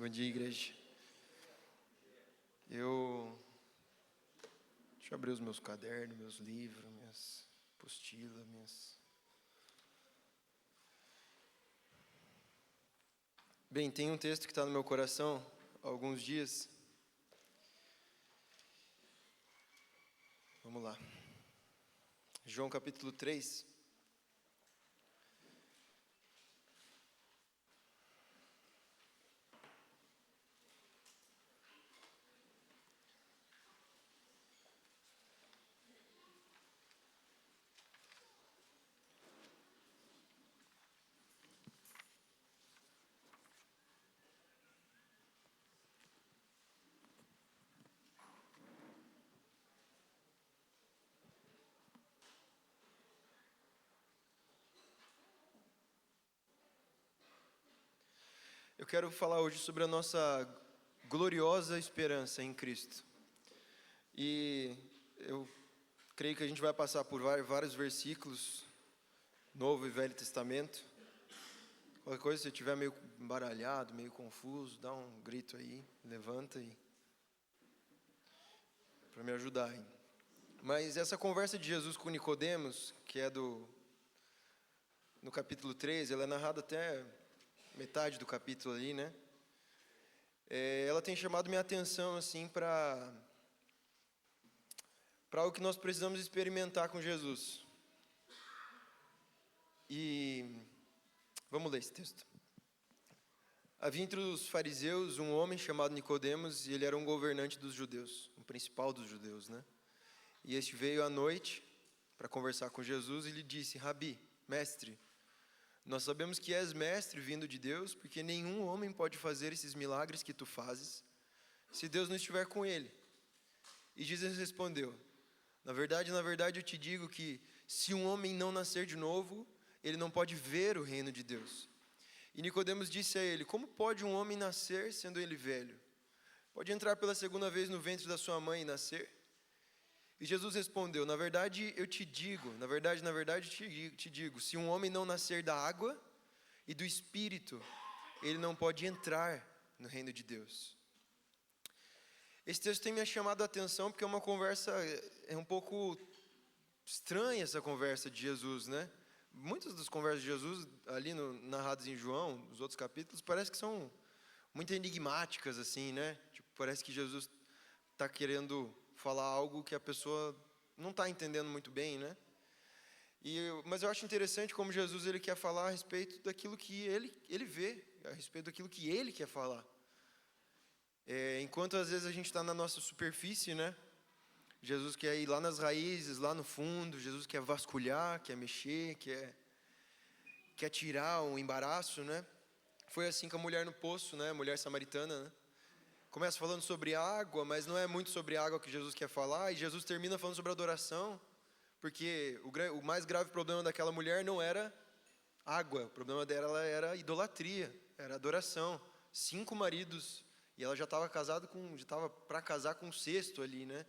Bom dia, igreja. Deixa eu abrir os meus cadernos, meus livros, minhas apostilas, Bem, tem um texto que está no meu coração há alguns dias. Vamos lá. João capítulo 3. Eu quero falar hoje sobre a nossa gloriosa esperança em Cristo. E eu creio que a gente vai passar por vários versículos, Novo e Velho Testamento. Qualquer coisa, se você estiver meio embaralhado, meio confuso, dá um grito aí, levanta aí, para me ajudar aí. Mas essa conversa de Jesus com Nicodemos, que é no capítulo 13, ela é narrada até metade do capítulo ali, né? Ela tem chamado minha atenção, assim, para algo que nós precisamos experimentar com Jesus. E vamos ler esse texto. Havia entre os fariseus um homem chamado Nicodemos, e ele era um governante dos judeus, um principal dos judeus, né? E este veio à noite para conversar com Jesus e lhe disse: Rabi, mestre, nós sabemos que és mestre vindo de Deus, porque nenhum homem pode fazer esses milagres que tu fazes, se Deus não estiver com ele. E Jesus respondeu: na verdade, eu te digo que se um homem não nascer de novo, ele não pode ver o reino de Deus. E Nicodemos disse a ele: como pode um homem nascer sendo ele velho? Pode entrar pela segunda vez no ventre da sua mãe e nascer? E Jesus respondeu: na verdade eu te digo, te digo, se um homem não nascer da água e do Espírito, ele não pode entrar no reino de Deus. Esse texto tem me chamado a atenção porque é uma conversa, é um pouco estranha essa conversa de Jesus, né? Muitas das conversas de Jesus, ali narradas em João, os outros capítulos, parece que são muito enigmáticas, assim, né? Tipo, parece que Jesus está querendo falar algo que a pessoa não está entendendo muito bem, né? Mas eu acho interessante como Jesus ele quer falar a respeito daquilo que ele vê, a respeito daquilo que ele quer falar. Enquanto às vezes a gente está na nossa superfície, né? Jesus quer ir lá nas raízes, lá no fundo. Jesus quer vasculhar, quer mexer, quer tirar o embaraço, né? Foi assim com a mulher no poço, né? A mulher samaritana, né? Começa falando sobre água, mas não é muito sobre água que Jesus quer falar. E Jesus termina falando sobre adoração, porque o mais grave problema daquela mulher não era água. O problema dela era idolatria, era adoração. 5 maridos, e ela já estava para casar com o 6º ali, né?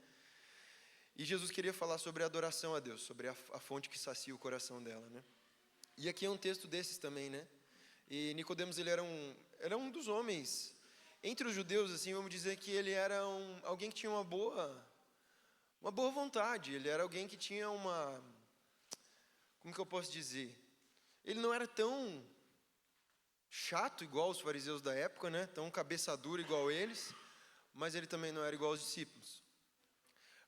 E Jesus queria falar sobre a adoração a Deus, sobre a fonte que sacia o coração dela, né? E aqui é um texto desses também, né? E Nicodemos, ele era um dos homens, entre os judeus, assim, vamos dizer que ele era alguém que tinha uma boa vontade. Ele era alguém que tinha como que eu posso dizer? Ele não era tão chato igual os fariseus da época, né? Tão cabeça dura igual eles, mas ele também não era igual aos discípulos.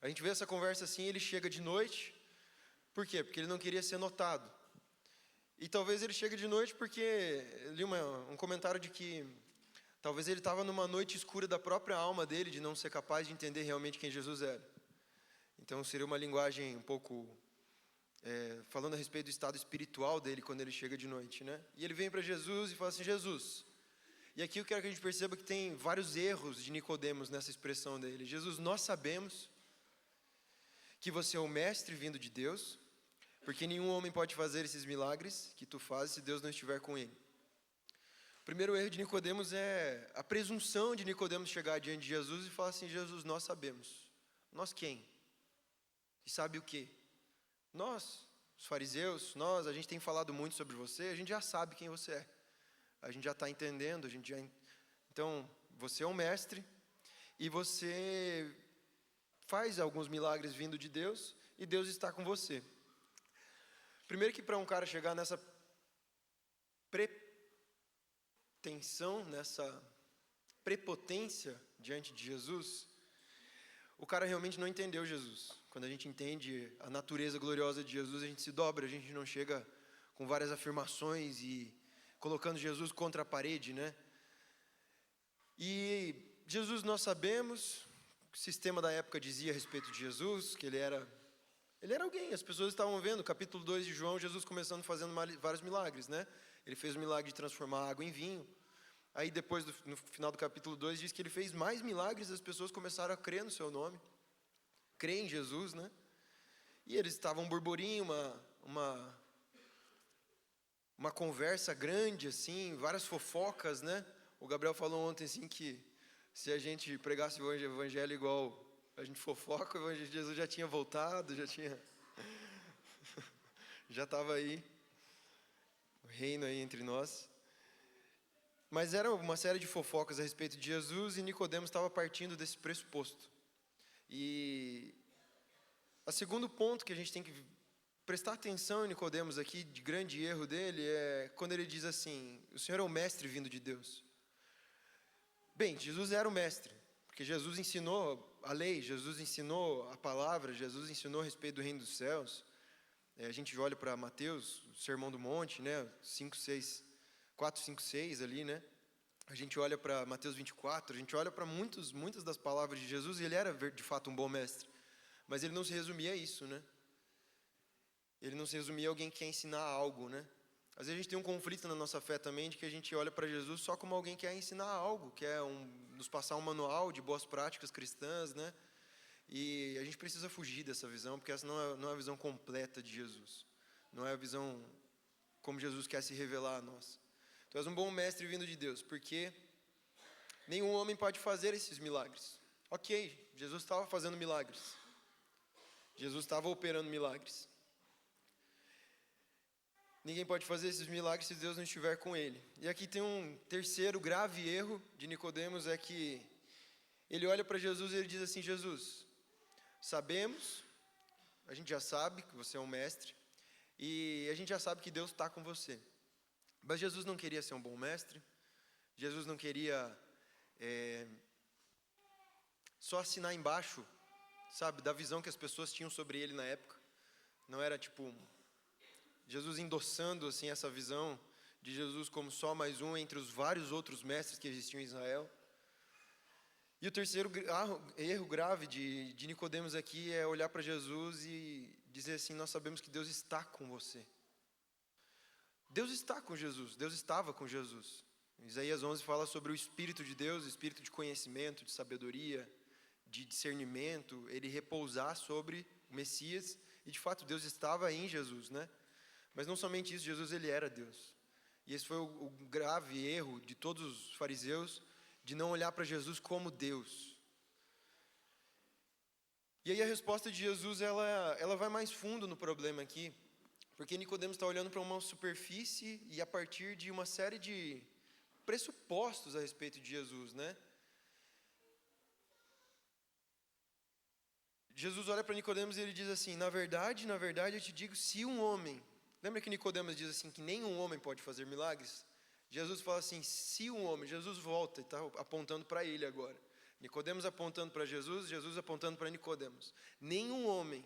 A gente vê essa conversa assim, ele chega de noite. Por quê? Porque ele não queria ser notado. E talvez ele chegue de noite porque eu li um comentário de que talvez ele estava numa noite escura da própria alma dele, de não ser capaz de entender realmente quem Jesus era. Então seria uma linguagem um pouco falando a respeito do estado espiritual dele quando ele chega de noite, né? E ele vem para Jesus e fala assim: Jesus. E aqui eu quero que a gente perceba que tem vários erros de Nicodemos nessa expressão dele. Jesus, nós sabemos que você é o mestre vindo de Deus, porque nenhum homem pode fazer esses milagres que tu fazes se Deus não estiver com ele. O primeiro erro de Nicodemos é a presunção de Nicodemos chegar diante de Jesus e falar assim: Jesus, nós sabemos. Nós quem? E sabe o quê? Nós, os fariseus, a gente tem falado muito sobre você, a gente já sabe quem você é. A gente já está entendendo, a gente já Então, você é um mestre e você faz alguns milagres vindo de Deus e Deus está com você. Primeiro que para um cara chegar nessa pretensão, nessa prepotência diante de Jesus, o cara realmente não entendeu Jesus. Quando a gente entende a natureza gloriosa de Jesus, a gente se dobra, a gente não chega com várias afirmações e colocando Jesus contra a parede, né? E Jesus, nós sabemos, o sistema da época dizia a respeito de Jesus, que ele era alguém, as pessoas estavam vendo, capítulo 2 de João, Jesus começando fazendo vários milagres, né? Ele fez o milagre de transformar água em vinho. Aí depois, no final do capítulo 2, diz que ele fez mais milagres, as pessoas começaram a crer no seu nome, crer em Jesus, né? E eles estavam um burburinho, uma conversa grande, assim, várias fofocas, né? O Gabriel falou ontem, assim, que se a gente pregasse o evangelho igual a gente fofoca, o evangelho de Jesus já tinha voltado, já estava aí, o reino aí entre nós. Mas era uma série de fofocas a respeito de Jesus e Nicodemos estava partindo desse pressuposto. E o segundo ponto que a gente tem que prestar atenção em Nicodemos aqui, de grande erro dele, é quando ele diz assim: o Senhor é o mestre vindo de Deus. Bem, Jesus era o mestre, porque Jesus ensinou a lei, Jesus ensinou a palavra, Jesus ensinou a respeito do reino dos céus. A gente olha para Mateus, o Sermão do Monte, né, 4, 5, 6 ali, né? A gente olha para Mateus 24, a gente olha para muitas das palavras de Jesus, e ele era de fato um bom mestre. Mas ele não se resumia a isso, né? Ele não se resumia a alguém que quer ensinar algo, né? Às vezes a gente tem um conflito na nossa fé também, de que a gente olha para Jesus só como alguém que quer ensinar algo, quer nos passar um manual de boas práticas cristãs, né? E a gente precisa fugir dessa visão, porque essa não é a visão completa de Jesus. Não é a visão como Jesus quer se revelar a nós. Tu és um bom mestre vindo de Deus, porque nenhum homem pode fazer esses milagres. Ok, Jesus estava fazendo milagres. Jesus estava operando milagres. Ninguém pode fazer esses milagres se Deus não estiver com ele. E aqui tem um terceiro grave erro de Nicodemos, é que ele olha para Jesus e ele diz assim: Jesus, sabemos, a gente já sabe que você é um mestre, e a gente já sabe que Deus está com você. Mas Jesus não queria ser um bom mestre, Jesus não queria só assinar embaixo, sabe, da visão que as pessoas tinham sobre ele na época. Não era tipo Jesus endossando assim essa visão de Jesus como só mais um entre os vários outros mestres que existiam em Israel. E o terceiro erro grave de Nicodemos aqui é olhar para Jesus e dizer assim: nós sabemos que Deus está com você. Deus está com Jesus, Deus estava com Jesus. Isaías 11 fala sobre o Espírito de Deus, o Espírito de conhecimento, de sabedoria, de discernimento, ele repousar sobre o Messias, e de fato Deus estava em Jesus, né? Mas não somente isso, Jesus ele era Deus. E esse foi o grave erro de todos os fariseus, de não olhar para Jesus como Deus. E aí a resposta de Jesus, ela vai mais fundo no problema aqui, porque Nicodemos está olhando para uma superfície e a partir de uma série de pressupostos a respeito de Jesus, né? Jesus olha para Nicodemos e ele diz assim: na verdade eu te digo, se um homem... Lembra que Nicodemos diz assim, que nenhum homem pode fazer milagres? Jesus fala assim, se um homem... Jesus volta e está apontando para ele agora. Nicodemos apontando para Jesus, Jesus apontando para Nicodemos. Nenhum homem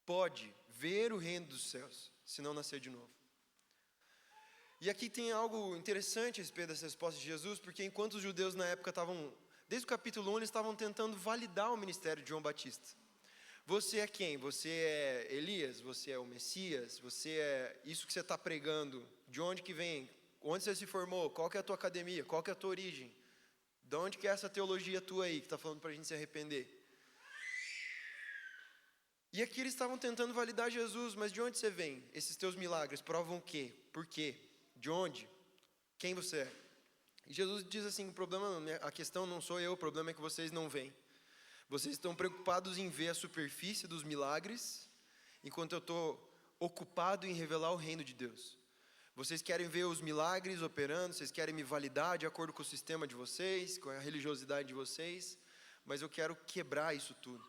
pode ver o reino dos céus, se não nascer de novo. E aqui tem algo interessante a respeito dessa resposta de Jesus, porque enquanto os judeus na época estavam, desde o capítulo 1, eles estavam tentando validar o ministério de João Batista. Você é quem? Você é Elias? Você é o Messias? Você é isso que você está pregando? De onde que vem? Onde você se formou? Qual que é a tua academia? Qual que é a tua origem? De onde que é essa teologia tua aí, que está falando para a gente se arrepender? E aqui eles estavam tentando validar Jesus, mas de onde você vem? Esses teus milagres provam o quê? Por quê? De onde? Quem você é? E Jesus diz assim, o problema, a questão não sou eu, o problema é que vocês não veem. Vocês estão preocupados em ver a superfície dos milagres, enquanto eu estou ocupado em revelar o reino de Deus. Vocês querem ver os milagres operando, vocês querem me validar de acordo com o sistema de vocês, com a religiosidade de vocês, mas eu quero quebrar isso tudo.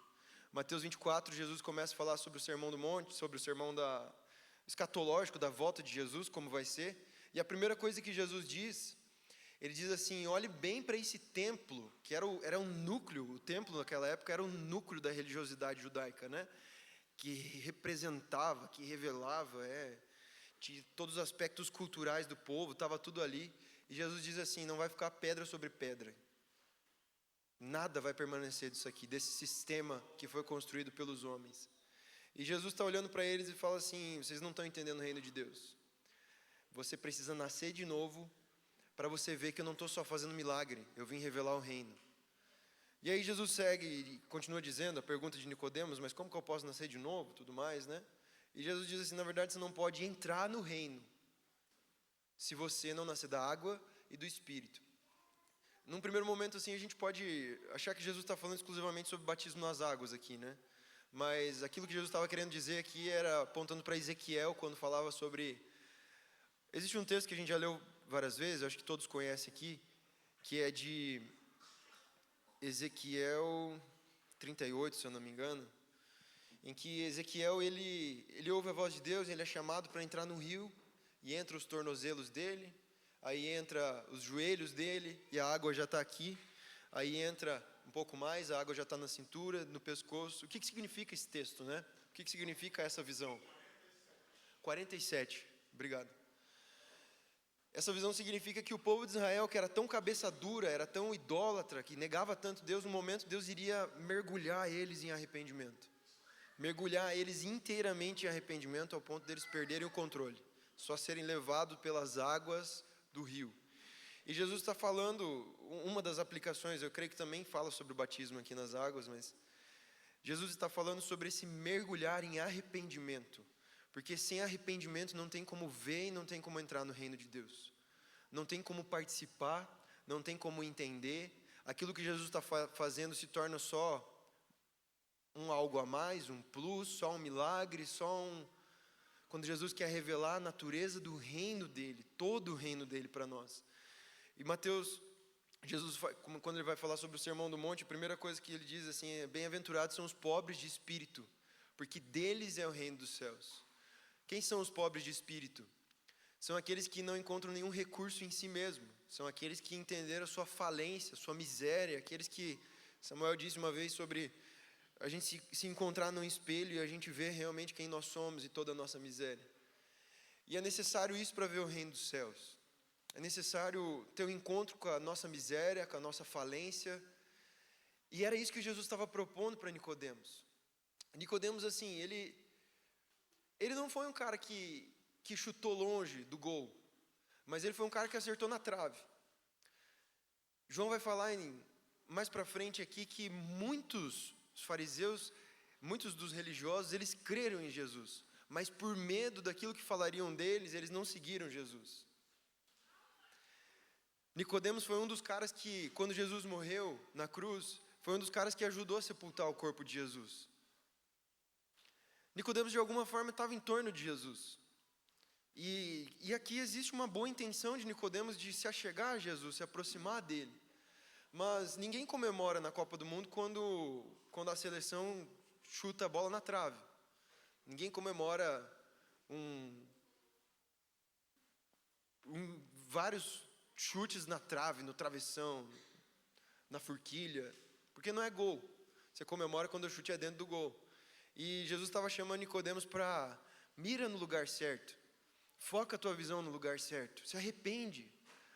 Mateus 24, Jesus começa a falar sobre o Sermão do Monte, sobre o sermão escatológico da volta de Jesus, como vai ser. E a primeira coisa que Jesus diz, ele diz assim: olhe bem para esse templo, que era um núcleo, o templo naquela época era um núcleo da religiosidade judaica, né? Que representava, que revelava, de todos os aspectos culturais do povo, estava tudo ali. E Jesus diz assim: não vai ficar pedra sobre pedra. Nada vai permanecer disso aqui, desse sistema que foi construído pelos homens. E Jesus está olhando para eles e fala assim: vocês não estão entendendo o reino de Deus. Você precisa nascer de novo para você ver que eu não estou só fazendo milagre, eu vim revelar o reino. E aí Jesus segue e continua dizendo a pergunta de Nicodemos: mas como que eu posso nascer de novo, tudo mais, né? E Jesus diz assim: na verdade você não pode entrar no reino se você não nascer da água e do Espírito. Num primeiro momento assim a gente pode achar que Jesus está falando exclusivamente sobre batismo nas águas aqui, né? Mas aquilo que Jesus estava querendo dizer aqui era apontando para Ezequiel, quando falava sobre... Existe um texto que a gente já leu várias vezes, acho que todos conhecem aqui, que é de Ezequiel 38, se eu não me engano, em que Ezequiel, ele ouve a voz de Deus, ele é chamado para entrar no rio, e entra os tornozelos dele, aí entra os joelhos dele, e a água já está aqui, aí entra um pouco mais, a água já está na cintura, no pescoço. O que significa esse texto, né? O que significa essa visão? 47, obrigado. Essa visão significa que o povo de Israel, que era tão cabeça dura, era tão idólatra, que negava tanto Deus, no momento Deus iria mergulhar eles em arrependimento. Mergulhar eles inteiramente em arrependimento, ao ponto deles perderem o controle, só serem levados pelas águas do rio. E Jesus está falando, uma das aplicações, eu creio que também fala sobre o batismo aqui nas águas, mas Jesus está falando sobre esse mergulhar em arrependimento. Porque sem arrependimento não tem como ver e não tem como entrar no reino de Deus. Não tem como participar, não tem como entender. Aquilo que Jesus está fazendo se torna só um algo a mais, um plus, só um milagre, quando Jesus quer revelar a natureza do reino dele, todo o reino dele para nós. E Mateus, Jesus, quando ele vai falar sobre o Sermão do Monte, a primeira coisa que ele diz assim é: bem-aventurados são os pobres de espírito, porque deles é o reino dos céus. Quem são os pobres de espírito? São aqueles que não encontram nenhum recurso em si mesmo. São aqueles que entenderam a sua falência, a sua miséria. Aqueles que, Samuel disse uma vez sobre a gente se encontrar num espelho e a gente ver realmente quem nós somos e toda a nossa miséria. E é necessário isso para ver o reino dos céus. É necessário ter um encontro com a nossa miséria, com a nossa falência. E era isso que Jesus estava propondo para Nicodemos. Nicodemos, assim, ele não foi um cara que chutou longe do gol, mas ele foi um cara que acertou na trave. João vai falar mais para frente aqui que muitos fariseus, muitos dos religiosos, eles creram em Jesus, mas por medo daquilo que falariam deles, eles não seguiram Jesus. Nicodemos foi um dos caras que, quando Jesus morreu na cruz, foi um dos caras que ajudou a sepultar o corpo de Jesus. Nicodemos, de alguma forma, estava em torno de Jesus. E aqui existe uma boa intenção de Nicodemos de se achegar a Jesus, se aproximar dele. Mas ninguém comemora na Copa do Mundo quando a seleção chuta a bola na trave. Ninguém comemora vários chutes na trave, no travessão, na forquilha, porque não é gol. Você comemora quando o chute é dentro do gol. E Jesus estava chamando Nicodemos para mira no lugar certo. Foca a tua visão no lugar certo. Se arrepende.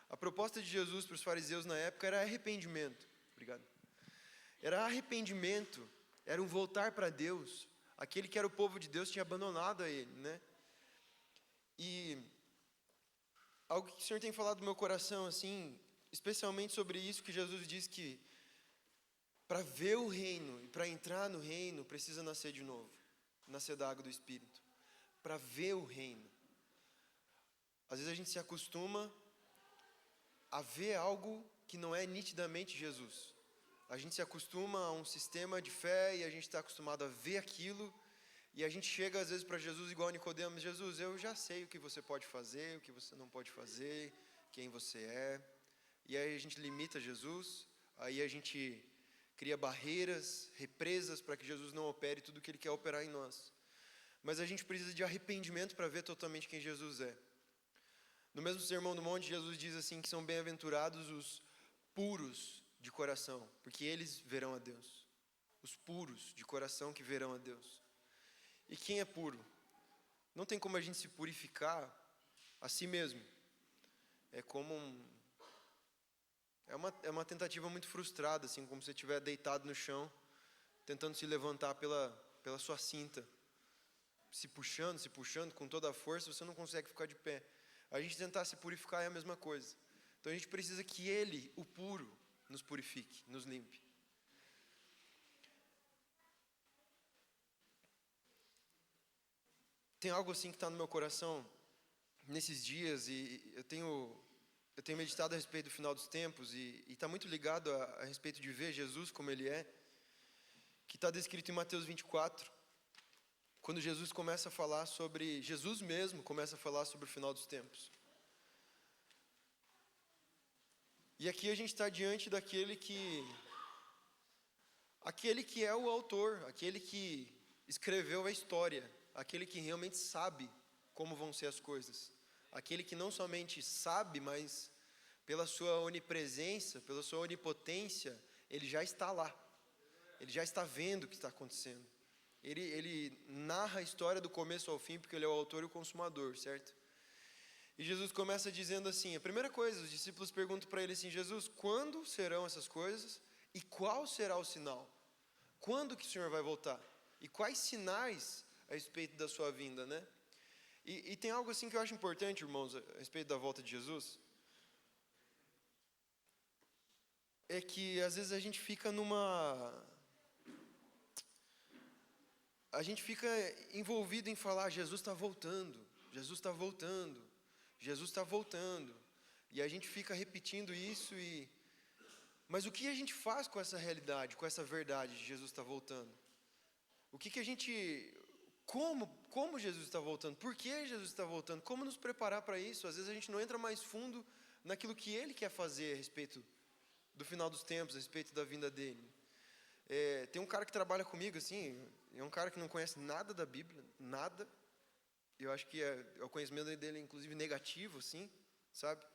A proposta de Jesus para os fariseus na época era arrependimento. Obrigado. Era arrependimento. Era um voltar para Deus. Aquele que era o povo de Deus tinha abandonado a Ele, né? E algo que o Senhor tem falado no meu coração, assim, especialmente sobre isso que Jesus diz que para ver o reino e para entrar no reino precisa nascer de novo. Nascer da água do Espírito. Para ver o reino. Às vezes a gente se acostuma a ver algo que não é nitidamente Jesus. A gente se acostuma a um sistema de fé e a gente está acostumado a ver aquilo E a gente chega às vezes para Jesus igual Nicodemos: Jesus, eu já sei o que você pode fazer, o que você não pode fazer, quem você é. E aí a gente limita Jesus, aí a gente cria barreiras, represas para que Jesus não opere tudo o que Ele quer operar em nós. Mas a gente precisa de arrependimento para ver totalmente quem Jesus é. No mesmo Sermão do Monte, Jesus diz assim que são bem-aventurados os puros de coração, porque eles verão a Deus. Os puros de coração que verão a Deus. E quem é puro? Não tem como a gente se purificar a si mesmo. É como é uma tentativa muito frustrada, assim, como se você estiver deitado no chão, tentando se levantar pela sua cinta, se puxando com toda a força, você não consegue ficar de pé. A gente tentar se purificar é a mesma coisa. Então a gente precisa que Ele, o puro, nos purifique, nos limpe. Tem algo assim que está no meu coração nesses dias, e eu tenho meditado a respeito do final dos tempos, e está muito ligado a respeito de ver Jesus como Ele é, que está descrito em Mateus 24, quando Jesus começa a falar sobre, Jesus mesmo começa a falar sobre o final dos tempos. E aqui a gente está diante daquele que é o autor, aquele que escreveu a história, aquele que realmente sabe como vão ser as coisas, aquele que não somente sabe, mas pela sua onipresença, pela sua onipotência, ele já está lá, ele já está vendo o que está acontecendo. Ele narra a história do começo ao fim, porque ele é o autor e o consumador, certo? E Jesus começa dizendo assim, a primeira coisa, os discípulos perguntam para ele assim: Jesus, quando serão essas coisas e qual será o sinal? Quando que o Senhor vai voltar? E quais sinais a respeito da sua vinda, né? E tem algo assim que eu acho importante, irmãos, a respeito da volta de Jesus. É que às vezes a gente fica envolvido em falar: Jesus está voltando, Jesus está voltando, Jesus está voltando. E a gente fica repetindo isso, mas o que a gente faz com essa realidade, com essa verdade de Jesus está voltando? O que a gente... Como Jesus está voltando? Por que Jesus está voltando? Como nos preparar para isso? Às vezes a gente não entra mais fundo naquilo que Ele quer fazer a respeito do final dos tempos, a respeito da vinda dEle. Tem um cara que trabalha comigo, assim, é um cara que não conhece nada da Bíblia, nada. Eu acho que o conhecimento dele é inclusive negativo, assim, sabe?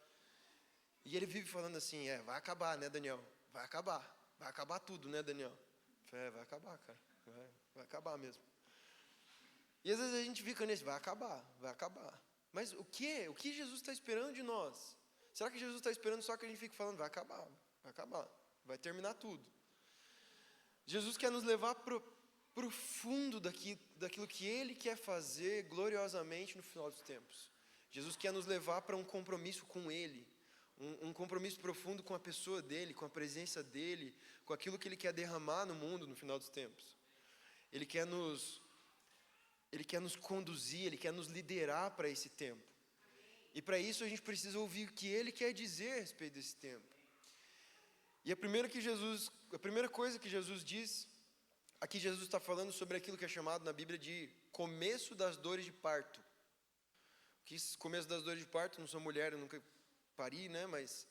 E ele vive falando assim: vai acabar, né, Daniel? Vai acabar tudo, né, Daniel? Vai acabar, cara, vai acabar mesmo. E às vezes a gente fica nesse: vai acabar. Mas o que Jesus está esperando de nós? Será que Jesus está esperando só que a gente fique falando: vai acabar, vai terminar tudo? Jesus quer nos levar para o fundo daquilo que Ele quer fazer gloriosamente no final dos tempos. Jesus quer nos levar para um compromisso com Ele, um compromisso profundo com a pessoa dEle, com a presença dEle, com aquilo que Ele quer derramar no mundo no final dos tempos. Ele quer nos conduzir, Ele quer nos liderar para esse tempo. E para isso a gente precisa ouvir o que Ele quer dizer a respeito desse tempo. E a primeira coisa que Jesus diz, aqui Jesus está falando sobre aquilo que é chamado na Bíblia de começo das dores de parto. Que esse começo das dores de parto, não sou mulher, eu nunca pari, né? Mas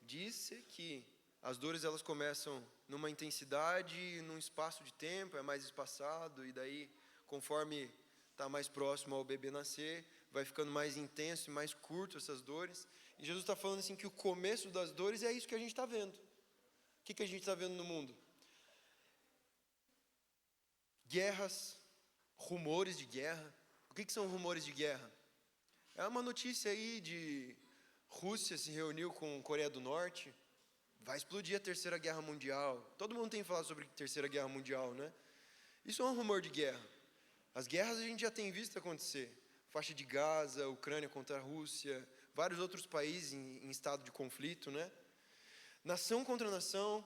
diz-se que as dores elas começam numa intensidade, num espaço de tempo, é mais espaçado, e daí, conforme está mais próximo ao bebê nascer, vai ficando mais intenso e mais curto essas dores. E Jesus está falando assim que o começo das dores é isso que a gente está vendo. O que a gente está vendo no mundo? Guerras, rumores de guerra. O que são rumores de guerra? É uma notícia aí de Rússia se reuniu com Coreia do Norte, vai explodir a Terceira Guerra Mundial. Todo mundo tem falado sobre a Terceira Guerra Mundial, né? Isso é um rumor de guerra. As guerras a gente já tem visto acontecer. Faixa de Gaza, Ucrânia contra a Rússia, vários outros países em estado de conflito, né? Nação contra nação,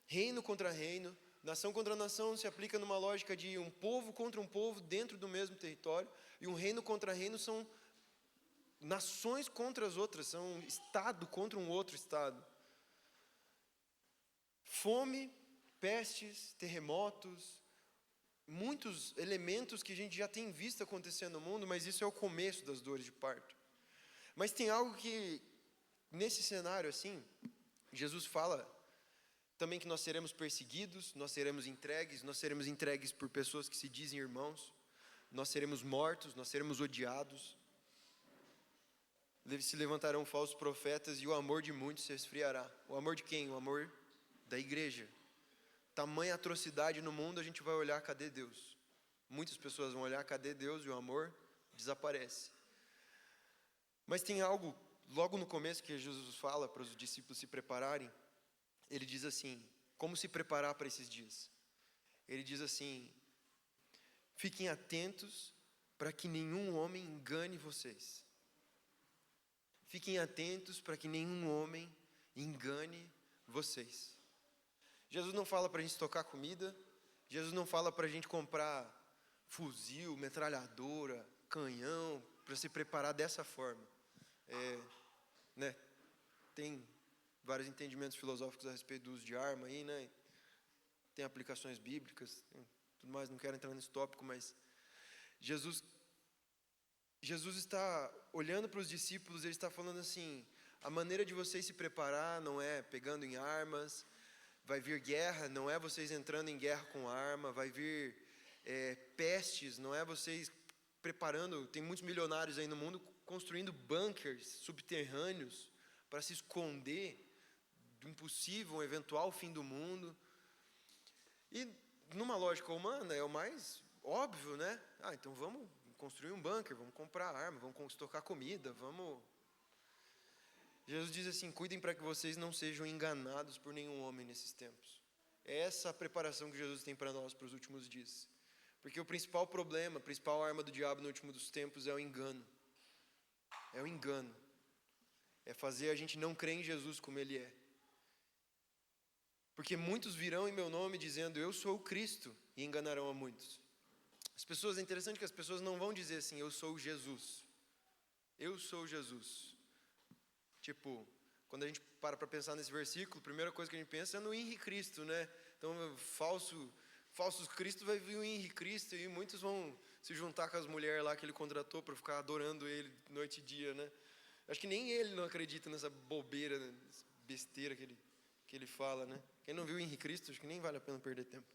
reino contra reino. Nação contra nação se aplica numa lógica de um povo contra um povo dentro do mesmo território, e um reino contra reino são nações contra as outras, são estado contra um outro estado. Fome, pestes, terremotos, muitos elementos que a gente já tem visto acontecendo no mundo, mas isso é o começo das dores de parto. Mas tem algo que, nesse cenário assim, Jesus fala também que nós seremos perseguidos, nós seremos entregues por pessoas que se dizem irmãos, nós seremos mortos, nós seremos odiados. Se levantarão falsos profetas e o amor de muitos se esfriará. O amor de quem? O amor da igreja. Tamanha atrocidade no mundo, a gente vai olhar, cadê Deus? Muitas pessoas vão olhar, cadê Deus? E o amor desaparece. Mas tem algo, logo no começo, que Jesus fala para os discípulos se prepararem. Ele diz assim, como se preparar para esses dias? Ele diz assim, fiquem atentos para que nenhum homem engane vocês. Fiquem atentos para que nenhum homem engane vocês. Jesus não fala para a gente estocar comida. Jesus não fala para a gente comprar fuzil, metralhadora, canhão, para se preparar dessa forma. Tem vários entendimentos filosóficos a respeito do uso de arma aí, né? Tem aplicações bíblicas, tudo mais, não quero entrar nesse tópico, mas Jesus está olhando para os discípulos, ele está falando assim, a maneira de vocês se preparar não é pegando em armas, vai vir guerra, não é vocês entrando em guerra com arma, vai vir pestes, não é vocês preparando, tem muitos milionários aí no mundo construindo bunkers subterrâneos para se esconder de um possível, um eventual fim do mundo. E numa lógica humana é o mais óbvio, né? Então vamos construir um bunker, vamos comprar arma, vamos estocar comida, vamos... Jesus diz assim, cuidem para que vocês não sejam enganados por nenhum homem nesses tempos. É essa a preparação que Jesus tem para nós para os últimos dias. Porque o principal problema, a principal arma do diabo no último dos tempos é o engano. É o engano. É fazer a gente não crer em Jesus como Ele é. Porque muitos virão em meu nome dizendo, eu sou o Cristo, e enganarão a muitos. É interessante que as pessoas não vão dizer assim, eu sou Jesus. Eu sou Jesus. Tipo, quando a gente para pensar nesse versículo, a primeira coisa que a gente pensa é no Henrique Cristo, né? Então, falsos Cristo vai vir o Henrique Cristo e muitos vão se juntar com as mulheres lá que ele contratou para ficar adorando ele noite e dia, né? Acho que nem ele não acredita nessa bobeira, nessa besteira que ele fala, né? Quem não viu o Henrique Cristo, acho que nem vale a pena perder tempo.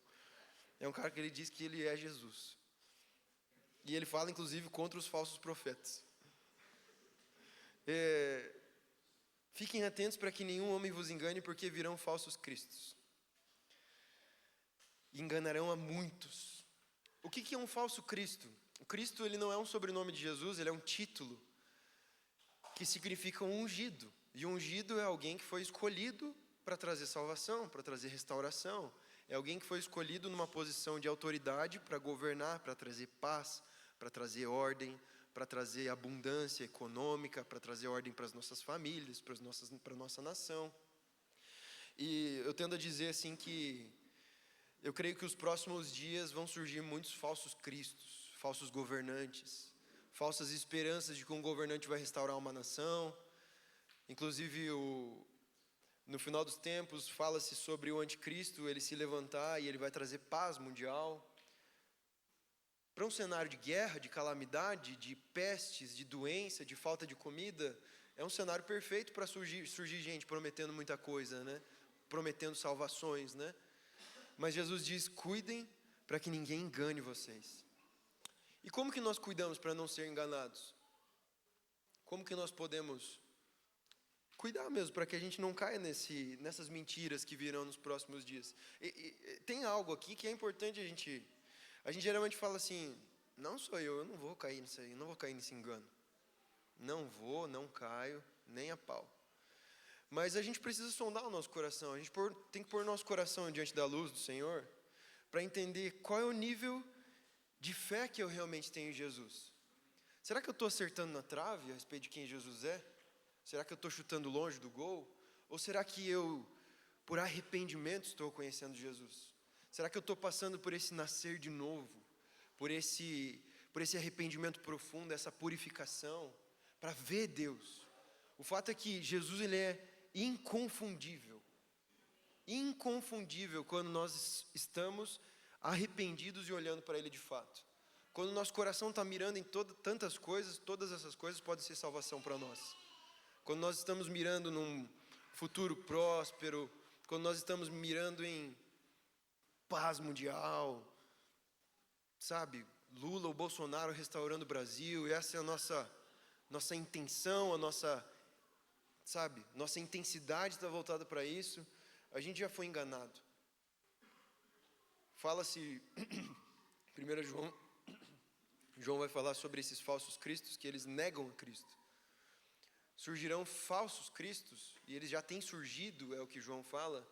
É um cara que ele diz que ele é Jesus. E ele fala, inclusive, contra os falsos profetas. Fiquem atentos para que nenhum homem vos engane, porque virão falsos cristos. E enganarão a muitos. O que é um falso Cristo? O Cristo, ele não é um sobrenome de Jesus, ele é um título que significa um ungido. E o ungido é alguém que foi escolhido para trazer salvação, para trazer restauração. É alguém que foi escolhido numa posição de autoridade para governar, para trazer paz, para trazer ordem, para trazer abundância econômica, para trazer ordem para as nossas famílias, para a nossa nação. E eu tendo a dizer assim que eu creio que os próximos dias vão surgir muitos falsos cristos, falsos governantes, falsas esperanças de que um governante vai restaurar uma nação. Inclusive, no final dos tempos, fala-se sobre o anticristo, ele se levantar e ele vai trazer paz mundial. Para um cenário de guerra, de calamidade, de pestes, de doença, de falta de comida, é um cenário perfeito para surgir gente prometendo muita coisa, né? Prometendo salvações, né? Mas Jesus diz, cuidem para que ninguém engane vocês. E como que nós cuidamos para não ser enganados? Como que nós podemos cuidar mesmo para que a gente não caia nessas mentiras que virão nos próximos dias? Tem algo aqui que é importante a gente geralmente fala assim, não sou eu não vou cair nisso aí, não vou cair nesse engano. Não caio, nem a pau. Mas a gente precisa sondar o nosso coração, a gente tem que pôr o nosso coração diante da luz do Senhor, para entender qual é o nível de fé que eu realmente tenho em Jesus. Será que eu estou acertando na trave a respeito de quem Jesus é? Será que eu estou chutando longe do gol? Ou será que eu, por arrependimento, estou conhecendo Jesus? Será que eu estou passando por esse nascer de novo? Por esse arrependimento profundo, essa purificação? Para ver Deus. O fato é que Jesus, ele é inconfundível. Inconfundível quando nós estamos arrependidos e olhando para Ele de fato. Quando o nosso coração está mirando em tantas coisas, todas essas coisas podem ser salvação para nós. Quando nós estamos mirando num futuro próspero, quando nós estamos mirando em paz mundial, sabe, Lula ou Bolsonaro restaurando o Brasil, e essa é a nossa intenção, a nossa intensidade está voltada para isso, a gente já foi enganado. Fala-se, 1 João vai falar sobre esses falsos cristos, que eles negam a Cristo. Surgirão falsos cristos, e eles já têm surgido, é o que João fala,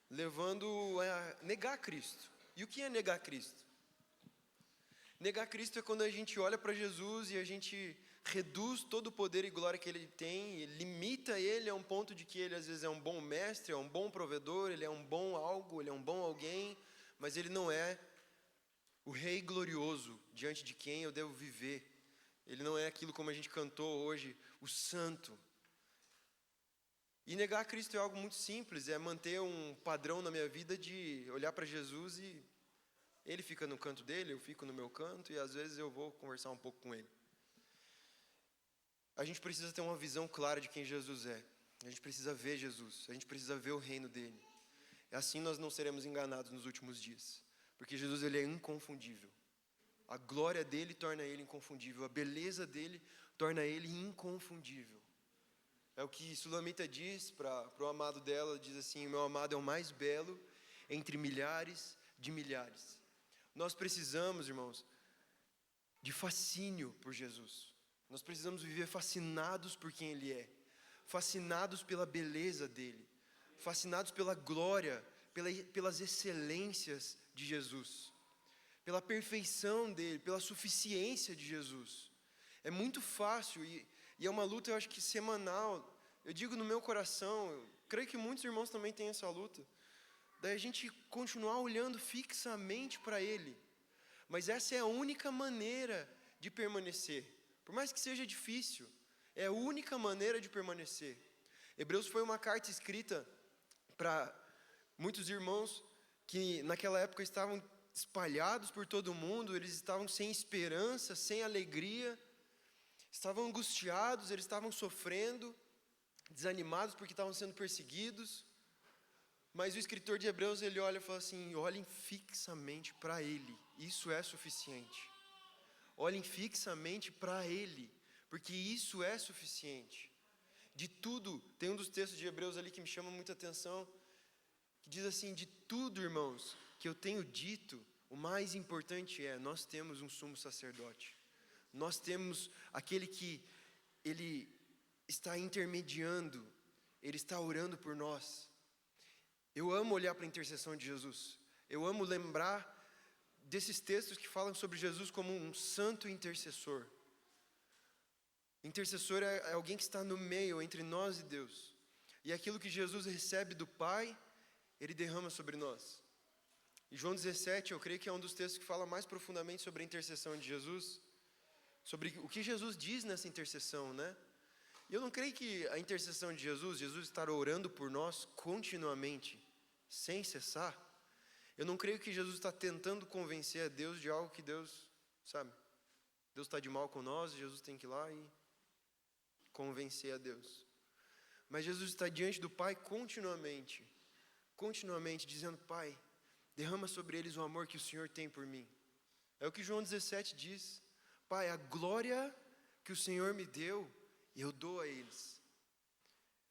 levando a negar Cristo. E o que é negar Cristo? Negar Cristo é quando a gente olha para Jesus e a gente reduz todo o poder e glória que Ele tem, e limita Ele a um ponto de que Ele às vezes é um bom mestre, é um bom provedor, Ele é um bom algo, Ele é um bom alguém, mas Ele não é o Rei glorioso diante de quem eu devo viver. Ele não é aquilo como a gente cantou hoje, o santo. E negar Cristo é algo muito simples, é manter um padrão na minha vida de olhar para Jesus e Ele fica no canto dele, eu fico no meu canto e às vezes eu vou conversar um pouco com Ele. A gente precisa ter uma visão clara de quem Jesus é. A gente precisa ver Jesus, a gente precisa ver o reino dele. Assim nós não seremos enganados nos últimos dias, porque Jesus ele é inconfundível. A glória dele torna ele inconfundível, a beleza dele torna ele inconfundível. É o que Sulamita diz para o amado dela, diz assim: meu amado é o mais belo entre milhares de milhares. Nós precisamos, irmãos, de fascínio por Jesus. Nós precisamos viver fascinados por quem Ele é, fascinados pela beleza dEle, fascinados pela glória, pelas excelências de Jesus, pela perfeição dEle, pela suficiência de Jesus. É muito fácil e é uma luta, eu acho que semanal. Eu digo no meu coração, eu creio que muitos irmãos também têm essa luta, daí a gente continuar olhando fixamente para Ele. Mas essa é a única maneira de permanecer. Por mais que seja difícil, é a única maneira de permanecer. Hebreus foi uma carta escrita para muitos irmãos que naquela época estavam espalhados por todo o mundo, eles estavam sem esperança, sem alegria, estavam angustiados, eles estavam sofrendo, desanimados porque estavam sendo perseguidos. Mas o escritor de Hebreus, ele olha e fala assim: olhem fixamente para Ele, isso é suficiente. Olhem fixamente para Ele, porque isso é suficiente. De tudo, tem um dos textos de Hebreus ali que me chama muita atenção, que diz assim: de tudo, irmãos, que eu tenho dito, o mais importante é, nós temos um sumo sacerdote. Nós temos aquele que, Ele está intermediando, Ele está orando por nós. Eu amo olhar para a intercessão de Jesus. Eu amo lembrar desses textos que falam sobre Jesus como um santo intercessor. Intercessor é alguém que está no meio entre nós e Deus. E aquilo que Jesus recebe do Pai, Ele derrama sobre nós. E João 17, eu creio que é um dos textos que fala mais profundamente sobre a intercessão de Jesus, sobre o que Jesus diz nessa intercessão, né? E eu não creio que a intercessão de Jesus estar orando por nós continuamente, sem cessar, eu não creio que Jesus está tentando convencer a Deus de algo que Deus, sabe, Deus está de mal com nós e Jesus tem que ir lá e convencer a Deus. Mas Jesus está diante do Pai continuamente, dizendo: Pai, derrama sobre eles o amor que o Senhor tem por mim. É o que João 17 diz: Pai, a glória que o Senhor me deu, eu dou a eles.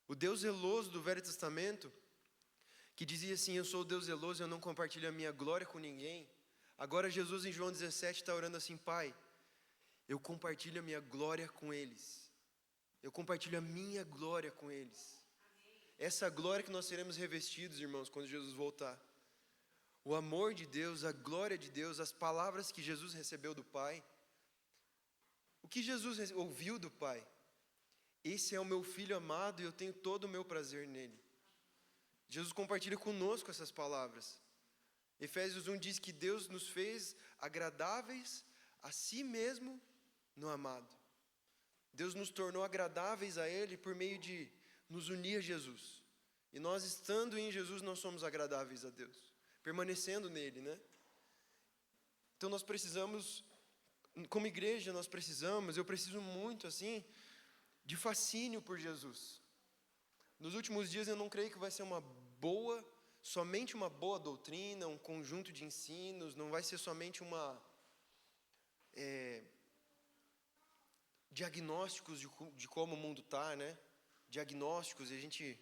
O Deus zeloso do Velho Testamento, que dizia assim: eu sou o Deus zeloso, eu não compartilho a minha glória com ninguém. Agora Jesus em João 17 está orando assim: Pai, eu compartilho a minha glória com eles. Eu compartilho a minha glória com eles. Essa glória que nós seremos revestidos, irmãos, quando Jesus voltar. O amor de Deus, a glória de Deus, as palavras que Jesus recebeu do Pai. O que Jesus ouviu do Pai. Esse é o meu Filho amado e eu tenho todo o meu prazer nele. Jesus compartilha conosco essas palavras. Efésios 1 diz que Deus nos fez agradáveis a si mesmo no amado. Deus nos tornou agradáveis a Ele por meio de nos unir a Jesus. E nós estando em Jesus, nós somos agradáveis a Deus. Permanecendo nele, né? Então nós precisamos, como igreja, eu preciso muito, assim, de fascínio por Jesus. Nos últimos dias eu não creio que vai ser somente uma boa doutrina, um conjunto de ensinos, não vai ser somente diagnósticos de como o mundo está, né? Diagnósticos, e a gente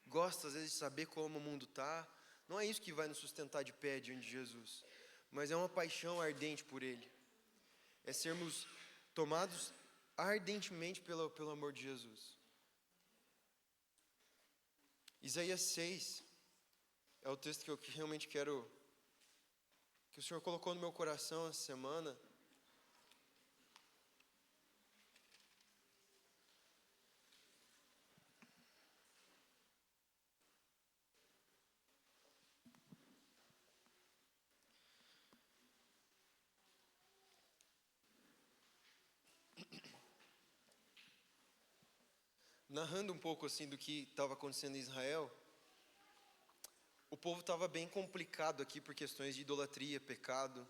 gosta às vezes de saber como o mundo está. Não é isso que vai nos sustentar de pé diante de Jesus, mas é uma paixão ardente por Ele. É sermos tomados ardentemente pelo amor de Jesus. Isaías 6 é o texto que eu realmente quero, que o Senhor colocou no meu coração essa semana. Narrando um pouco assim do que estava acontecendo em Israel, o povo estava bem complicado aqui por questões de idolatria, pecado.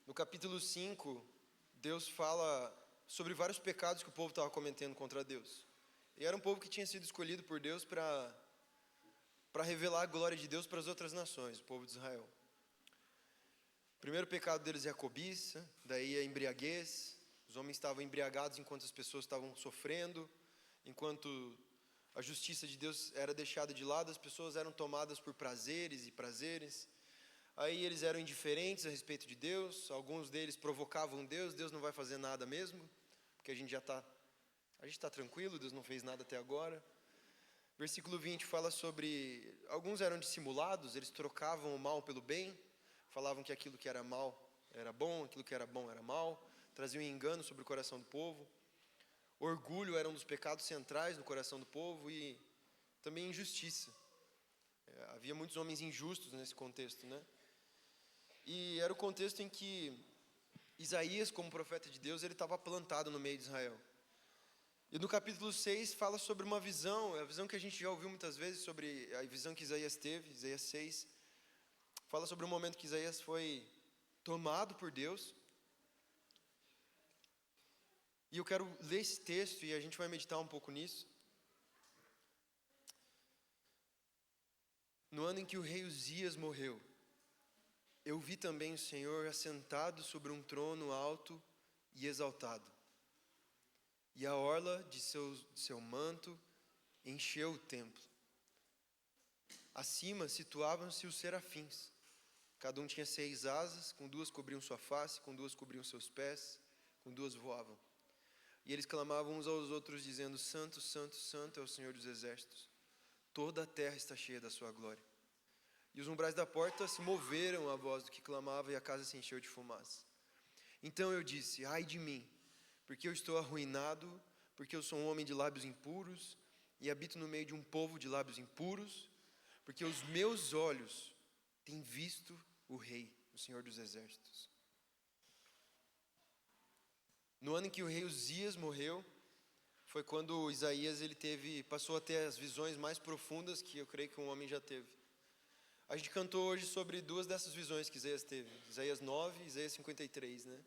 No capítulo 5, Deus fala sobre vários pecados que o povo estava cometendo contra Deus. E era um povo que tinha sido escolhido por Deus para revelar a glória de Deus para as outras nações, o povo de Israel. O primeiro pecado deles é a cobiça, daí a embriaguez. Os homens estavam embriagados enquanto as pessoas estavam sofrendo, enquanto a justiça de Deus era deixada de lado, as pessoas eram tomadas por prazeres. Aí eles eram indiferentes a respeito de Deus, alguns deles provocavam Deus não vai fazer nada mesmo, porque a gente está tranquilo, Deus não fez nada até agora. Versículo 20 fala sobre, alguns eram dissimulados, eles trocavam o mal pelo bem, falavam que aquilo que era mal era bom, aquilo que era bom era mal, traziam engano sobre o coração do povo. Orgulho era um dos pecados centrais no coração do povo e também injustiça. Havia muitos homens injustos nesse contexto, né? E era o contexto em que Isaías, como profeta de Deus, ele estava plantado no meio de Israel. E no capítulo 6 fala sobre uma visão, a visão que a gente já ouviu muitas vezes, sobre a visão que Isaías teve, Isaías 6. Fala sobre o momento que Isaías foi tomado por Deus. E eu quero ler esse texto e a gente vai meditar um pouco nisso. No ano em que o rei Uzias morreu, eu vi também o Senhor assentado sobre um trono alto e exaltado. E a orla de seu manto encheu o templo. Acima situavam-se os serafins. Cada um tinha 6 asas, com 2 cobriam sua face, com 2 cobriam seus pés, com 2 voavam. E eles clamavam uns aos outros, dizendo: Santo, Santo, Santo é o Senhor dos exércitos. Toda a terra está cheia da sua glória. E os umbrais da porta se moveram à voz do que clamava, e a casa se encheu de fumaça. Então eu disse: ai de mim, porque eu estou arruinado, porque eu sou um homem de lábios impuros, e habito no meio de um povo de lábios impuros, porque os meus olhos têm visto o Rei, o Senhor dos exércitos. No ano em que o rei Uzias morreu, foi quando Isaías passou a ter as visões mais profundas que eu creio que um homem já teve. A gente cantou hoje sobre 2 dessas visões que Isaías teve, Isaías 9 e Isaías 53, né?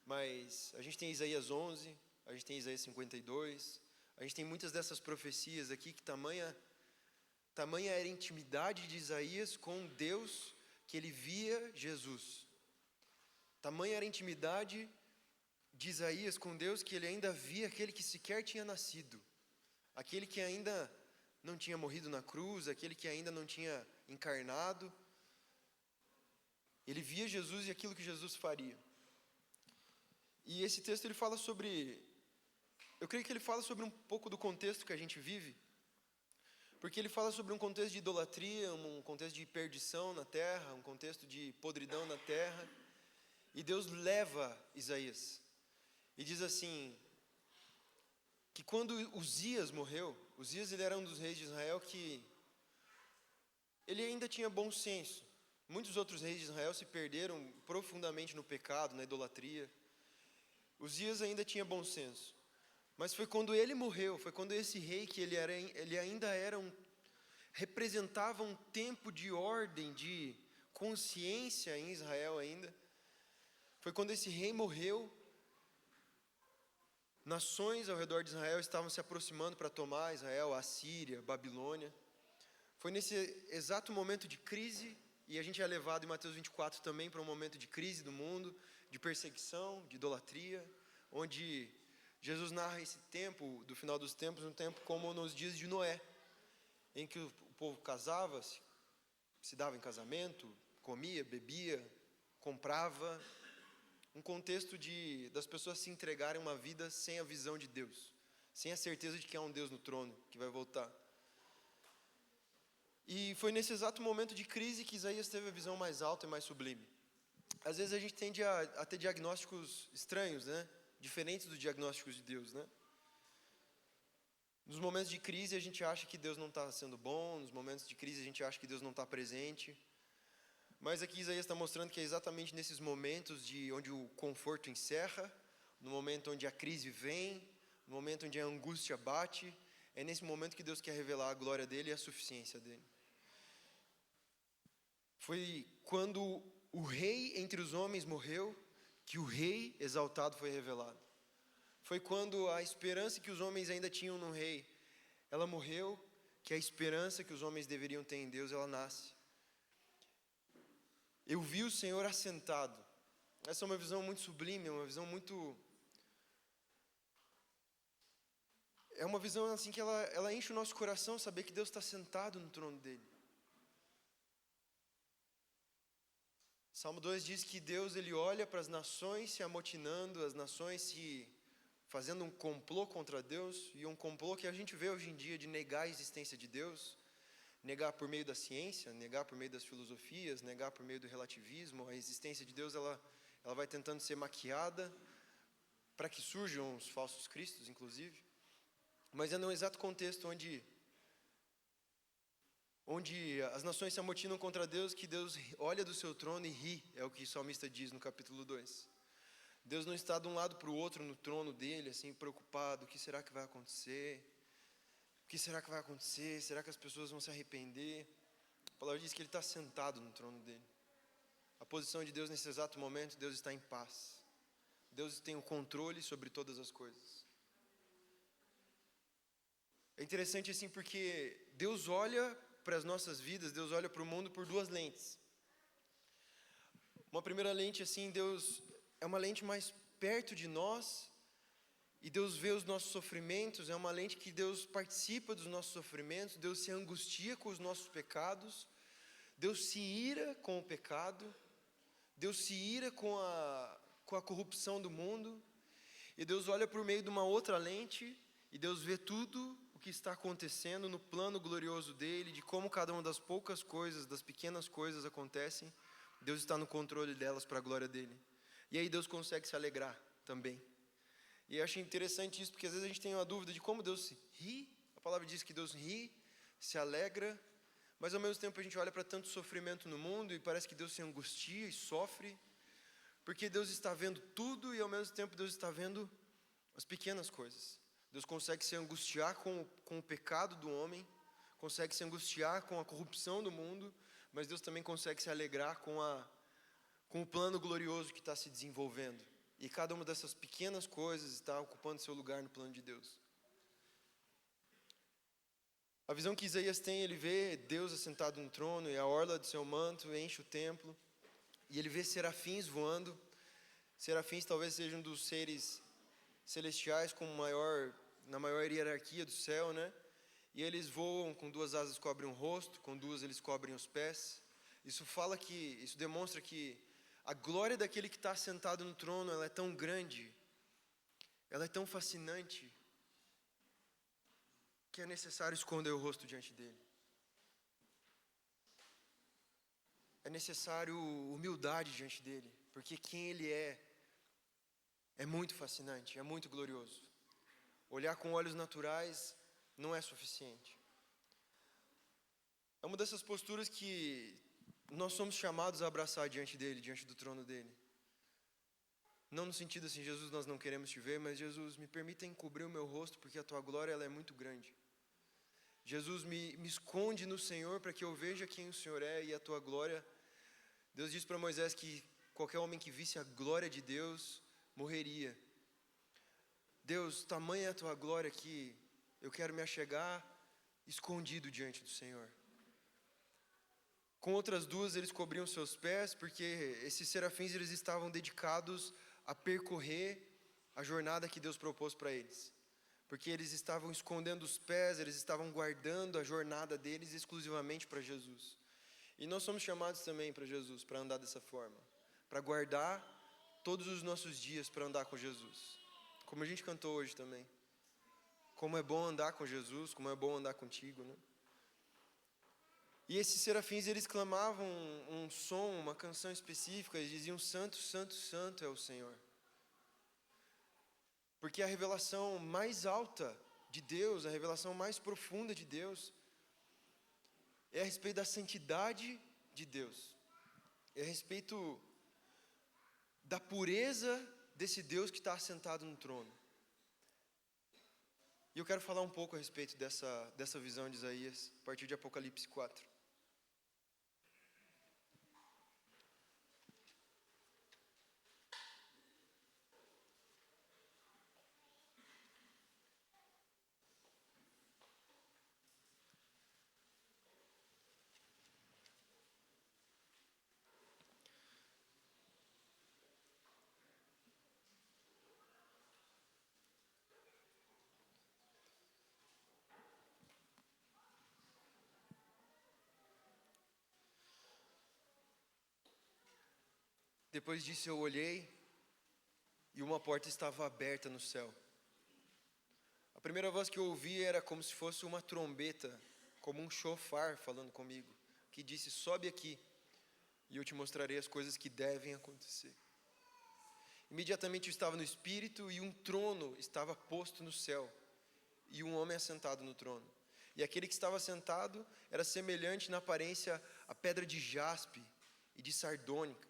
Mas a gente tem Isaías 11, a gente tem Isaías 52, a gente tem muitas dessas profecias aqui, que tamanha era a intimidade de Isaías com Deus, que ele via Jesus. Tamanha era a intimidade de Isaías com Deus, que ele ainda via aquele que sequer tinha nascido, aquele que ainda não tinha morrido na cruz, aquele que ainda não tinha encarnado. Ele via Jesus e aquilo que Jesus faria. E esse texto ele fala sobre, eu creio que ele fala sobre um pouco do contexto que a gente vive, porque ele fala sobre um contexto de idolatria, um contexto de perdição na terra, um contexto de podridão na terra, e Deus leva Isaías e diz assim, que quando Uzias morreu, Uzias ele era um dos reis de Israel que ele ainda tinha bom senso. Muitos outros reis de Israel se perderam profundamente no pecado, na idolatria. Uzias ainda tinha bom senso. Mas foi quando ele morreu, foi quando esse rei, que ele ainda representava um tempo de ordem, de consciência em Israel ainda, Foi quando esse rei morreu, nações ao redor de Israel estavam se aproximando para tomar Israel, a Síria, Babilônia. Foi nesse exato momento de crise, e a gente é levado em Mateus 24 também para um momento de crise do mundo, de perseguição, de idolatria, onde Jesus narra esse tempo, do final dos tempos, um tempo como nos dias de Noé, em que o povo casava, se dava em casamento, comia, bebia, comprava, um contexto das pessoas se entregarem uma vida sem a visão de Deus, sem a certeza de que há um Deus no trono, que vai voltar. E foi nesse exato momento de crise que Isaías teve a visão mais alta e mais sublime. Às vezes a gente tende a ter diagnósticos estranhos, né? Diferentes dos diagnósticos de Deus, né? Nos momentos de crise a gente acha que Deus não está sendo bom, nos momentos de crise a gente acha que Deus não está presente. Mas aqui Isaías está mostrando que é exatamente nesses momentos onde o conforto encerra, no momento onde a crise vem, no momento onde a angústia bate, é nesse momento que Deus quer revelar a glória dele e a suficiência dele. Foi quando o rei entre os homens morreu que o rei exaltado foi revelado. Foi quando a esperança que os homens ainda tinham no rei, ela morreu, que a esperança que os homens deveriam ter em Deus, ela nasce. Eu vi o Senhor assentado. Essa é uma visão muito sublime, uma visão muito... É uma visão assim que ela enche o nosso coração, saber que Deus está sentado no trono dele. Salmo 2 diz que Deus ele olha para as nações se amotinando, as nações se fazendo um complô contra Deus, e um complô que a gente vê hoje em dia de negar a existência de Deus, negar por meio da ciência, negar por meio das filosofias, negar por meio do relativismo. A existência de Deus ela vai tentando ser maquiada para que surjam os falsos cristos, inclusive. Mas é no exato contexto onde as nações se amotinam contra Deus, que Deus olha do seu trono e ri, é o que o salmista diz no capítulo 2. Deus não está de um lado para o outro no trono dele, assim, preocupado, o que será que vai acontecer? O que será que vai acontecer? Será que as pessoas vão se arrepender? A palavra diz que ele está sentado no trono dele. A posição de Deus nesse exato momento, Deus está em paz. Deus tem o controle sobre todas as coisas. É interessante assim porque Deus olha para as nossas vidas, Deus olha para o mundo por duas lentes. Uma primeira lente assim, Deus é uma lente mais perto de nós, e Deus vê os nossos sofrimentos, é uma lente que Deus participa dos nossos sofrimentos, Deus se angustia com os nossos pecados, Deus se ira com o pecado, Deus se ira com a corrupção do mundo, e Deus olha por meio de uma outra lente, e Deus vê tudo o que está acontecendo no plano glorioso dele, de como cada uma das poucas coisas, das pequenas coisas acontecem, Deus está no controle delas para a glória dele. E aí Deus consegue se alegrar também. E eu acho interessante isso, porque às vezes a gente tem uma dúvida de como Deus se ri. A palavra diz que Deus ri, se alegra, mas ao mesmo tempo a gente olha para tanto sofrimento no mundo e parece que Deus se angustia e sofre, porque Deus está vendo tudo e ao mesmo tempo Deus está vendo as pequenas coisas. Deus consegue se angustiar com o pecado do homem, consegue se angustiar com a corrupção do mundo, mas Deus também consegue se alegrar com o plano glorioso que está se desenvolvendo. E cada uma dessas pequenas coisas está ocupando seu lugar no plano de Deus. A visão que Isaías tem, ele vê Deus assentado no trono e a orla do seu manto enche o templo. E ele vê serafins voando. Serafins talvez sejam dos seres celestiais na maior hierarquia do céu, né? E eles voam, com duas asas cobrem o rosto, com duas eles cobrem os pés. Isso demonstra que a glória daquele que está sentado no trono, ela é tão grande, ela é tão fascinante, que é necessário esconder o rosto diante dele. É necessário humildade diante dele, porque quem ele é muito fascinante, é muito glorioso. Olhar com olhos naturais não é suficiente. É uma dessas posturas que nós somos chamados a abraçar diante dele, diante do trono dele. Não no sentido assim, Jesus, nós não queremos te ver, mas Jesus, me permita encobrir o meu rosto, porque a tua glória ela é muito grande. Jesus, me esconde no Senhor, para que eu veja quem o Senhor é e a tua glória. Deus disse para Moisés que qualquer homem que visse a glória de Deus morreria. Deus, tamanha a tua glória que eu quero me achegar escondido diante do Senhor. Com outras duas eles cobriam seus pés, porque esses serafins eles estavam dedicados a percorrer a jornada que Deus propôs para eles. Porque eles estavam escondendo os pés, eles estavam guardando a jornada deles exclusivamente para Jesus. E nós somos chamados também para Jesus, para andar dessa forma. Para guardar todos os nossos dias para andar com Jesus. Como a gente cantou hoje também. Como é bom andar com Jesus, como é bom andar contigo, né? E esses serafins, eles clamavam um som, uma canção específica, eles diziam: Santo, Santo, Santo é o Senhor. Porque a revelação mais alta de Deus, a revelação mais profunda de Deus, é a respeito da santidade de Deus. É a respeito da pureza desse Deus que está assentado no trono. E eu quero falar um pouco a respeito dessa visão de Isaías, a partir de Apocalipse 4. Depois disso eu olhei e uma porta estava aberta no céu. A primeira voz que eu ouvi era como se fosse uma trombeta, como um chofar falando comigo, que disse: sobe aqui e eu te mostrarei as coisas que devem acontecer. Imediatamente eu estava no Espírito e um trono estava posto no céu e um homem assentado no trono. E aquele que estava sentado era semelhante na aparência à pedra de jaspe e de sardônica.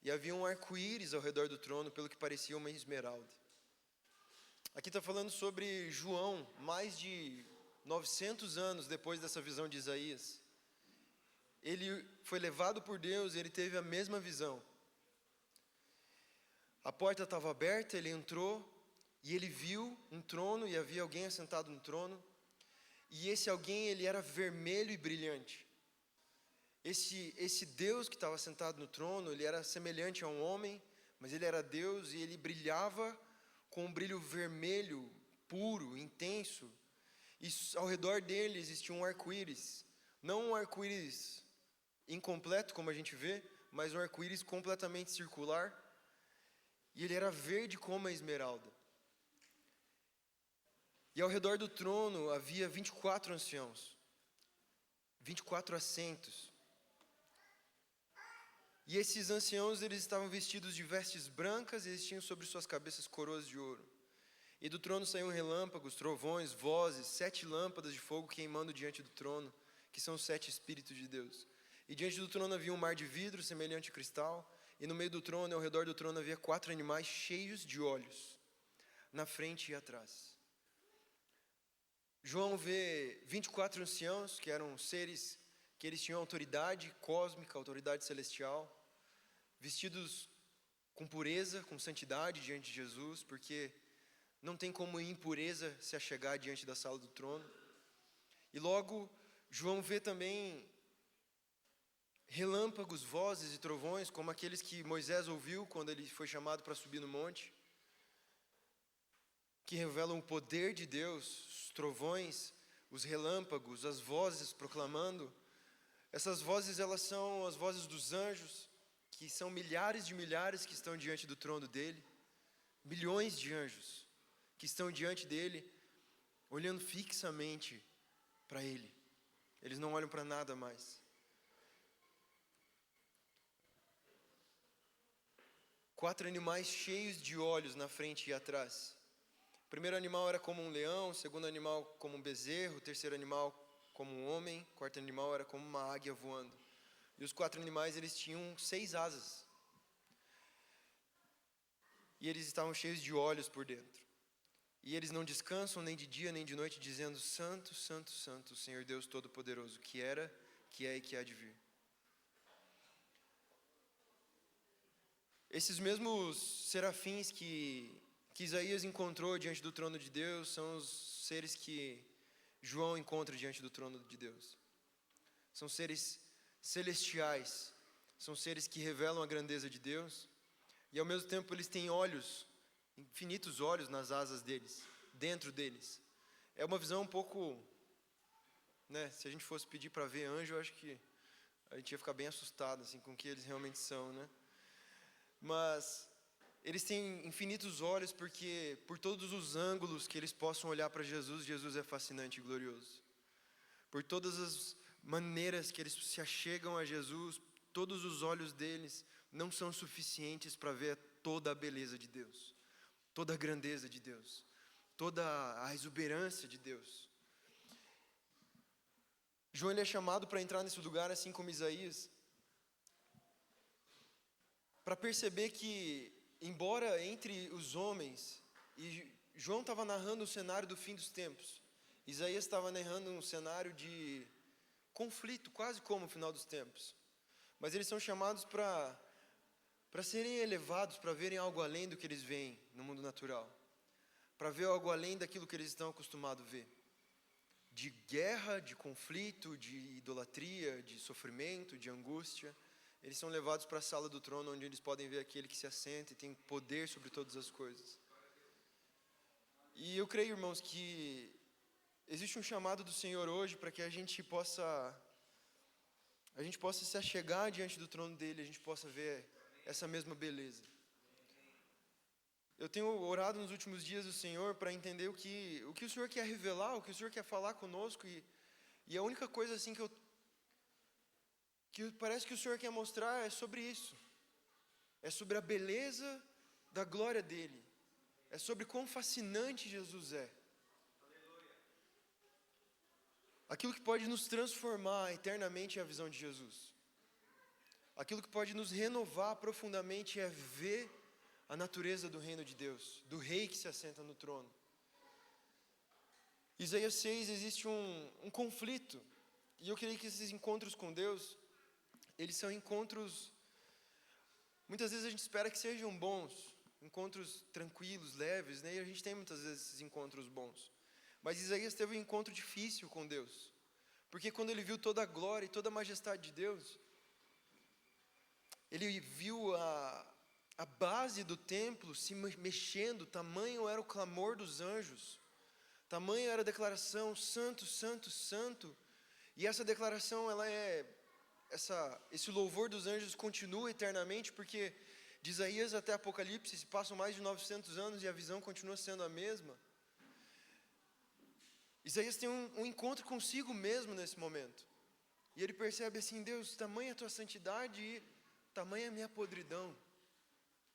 E havia um arco-íris ao redor do trono, pelo que parecia uma esmeralda. Aqui está falando sobre João, mais de 900 anos depois dessa visão de Isaías. Ele foi levado por Deus e ele teve a mesma visão. A porta estava aberta, ele entrou e ele viu um trono e havia alguém assentado no trono. E esse alguém, ele era vermelho e brilhante. Esse Deus que estava sentado no trono, ele era semelhante a um homem, mas ele era Deus e ele brilhava com um brilho vermelho, puro, intenso. E ao redor dele existia um arco-íris. Não um arco-íris incompleto, como a gente vê, mas um arco-íris completamente circular. E ele era verde como a esmeralda. E ao redor do trono havia 24 anciãos, 24 assentos. E esses anciãos, eles estavam vestidos de vestes brancas e eles tinham sobre suas cabeças coroas de ouro. E do trono saíam relâmpagos, trovões, vozes, 7 lâmpadas de fogo queimando diante do trono, que são os 7 Espíritos de Deus. E diante do trono havia um mar de vidro semelhante a cristal, e no meio do trono e ao redor do trono havia 4 animais cheios de olhos, na frente e atrás. João vê 24 anciãos, que eram seres que eles tinham autoridade cósmica, autoridade celestial, vestidos com pureza, com santidade diante de Jesus, porque não tem como impureza se achegar diante da sala do trono. E logo, João vê também relâmpagos, vozes e trovões, como aqueles que Moisés ouviu quando ele foi chamado para subir no monte, que revelam o poder de Deus, os trovões, os relâmpagos, as vozes proclamando. Essas vozes, elas são as vozes dos anjos, que são milhares de milhares que estão diante do trono dele, milhões de anjos que estão diante dele, olhando fixamente para ele. Eles não olham para nada mais. 4 animais cheios de olhos na frente e atrás. O primeiro animal era como um leão, o segundo animal como um bezerro, o terceiro animal como um homem, o quarto animal era como uma águia voando. E os 4 animais, eles tinham 6 asas. E eles estavam cheios de olhos por dentro. E eles não descansam nem de dia nem de noite, dizendo: Santo, Santo, Santo, Senhor Deus Todo-Poderoso, que era, que é e que há de vir. Esses mesmos serafins que Isaías encontrou diante do trono de Deus são os seres que João encontra diante do trono de Deus. São seres celestiais, são seres que revelam a grandeza de Deus, e ao mesmo tempo eles têm olhos, infinitos olhos nas asas deles, dentro deles. É uma visão um pouco, né, se a gente fosse pedir para ver anjo, eu acho que a gente ia ficar bem assustado assim, com o que eles realmente são, né? Mas eles têm infinitos olhos porque por todos os ângulos que eles possam olhar para Jesus, Jesus é fascinante e glorioso. Por todas as maneiras que eles se achegam a Jesus, todos os olhos deles não são suficientes para ver toda a beleza de Deus, toda a grandeza de Deus, toda a exuberância de Deus. João ele é chamado para entrar nesse lugar, assim como Isaías, para perceber que, embora entre os homens, e João estava narrando o cenário do fim dos tempos, Isaías estava narrando um cenário de conflito, quase como o final dos tempos. Mas eles são chamados para serem elevados, para verem algo além do que eles veem no mundo natural, para ver algo além daquilo que eles estão acostumados a ver. De guerra, de conflito, de idolatria, de sofrimento, de angústia. Eles são levados para a sala do trono, onde eles podem ver aquele que se assenta e tem poder sobre todas as coisas. E eu creio, irmãos, que existe um chamado do Senhor hoje para que a gente possa se achegar diante do trono dele, a gente possa ver essa mesma beleza. Eu tenho orado nos últimos dias o Senhor para entender o que o Senhor quer revelar, o que o Senhor quer falar conosco, e a única coisa assim que parece que o Senhor quer mostrar é sobre isso. É sobre a beleza da glória dele. É sobre quão fascinante Jesus é. Aquilo que pode nos transformar eternamente é a visão de Jesus. Aquilo que pode nos renovar profundamente é ver a natureza do reino de Deus, do rei que se assenta no trono. Isaías 6, existe um conflito, e eu creio que esses encontros com Deus, eles são encontros, muitas vezes a gente espera que sejam bons, encontros tranquilos, leves, né? E a gente tem muitas vezes esses encontros bons. Mas Isaías teve um encontro difícil com Deus, porque quando ele viu toda a glória e toda a majestade de Deus, ele viu a base do templo se mexendo, tamanho era o clamor dos anjos, tamanho era a declaração, santo, santo, santo, e essa declaração, esse louvor dos anjos continua eternamente, porque de Isaías até Apocalipse se passam mais de 900 anos e a visão continua sendo a mesma. Isaías tem um encontro consigo mesmo nesse momento, e ele percebe assim, Deus, tamanha a tua santidade e tamanha a minha podridão,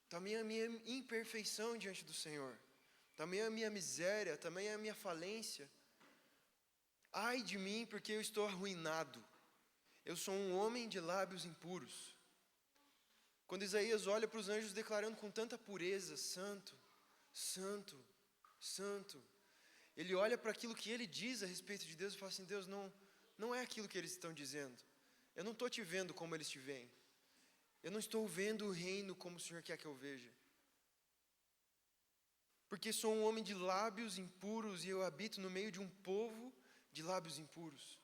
tamanha a minha imperfeição diante do Senhor, tamanha a minha miséria, tamanha a minha falência. Ai de mim, porque eu estou arruinado, eu sou um homem de lábios impuros. Quando Isaías olha para os anjos declarando com tanta pureza, santo, santo, santo, ele olha para aquilo que ele diz a respeito de Deus e fala assim, Deus, não é aquilo que eles estão dizendo, eu não estou te vendo como eles te veem, eu não estou vendo o reino como o Senhor quer que eu veja, porque sou um homem de lábios impuros e eu habito no meio de um povo de lábios impuros.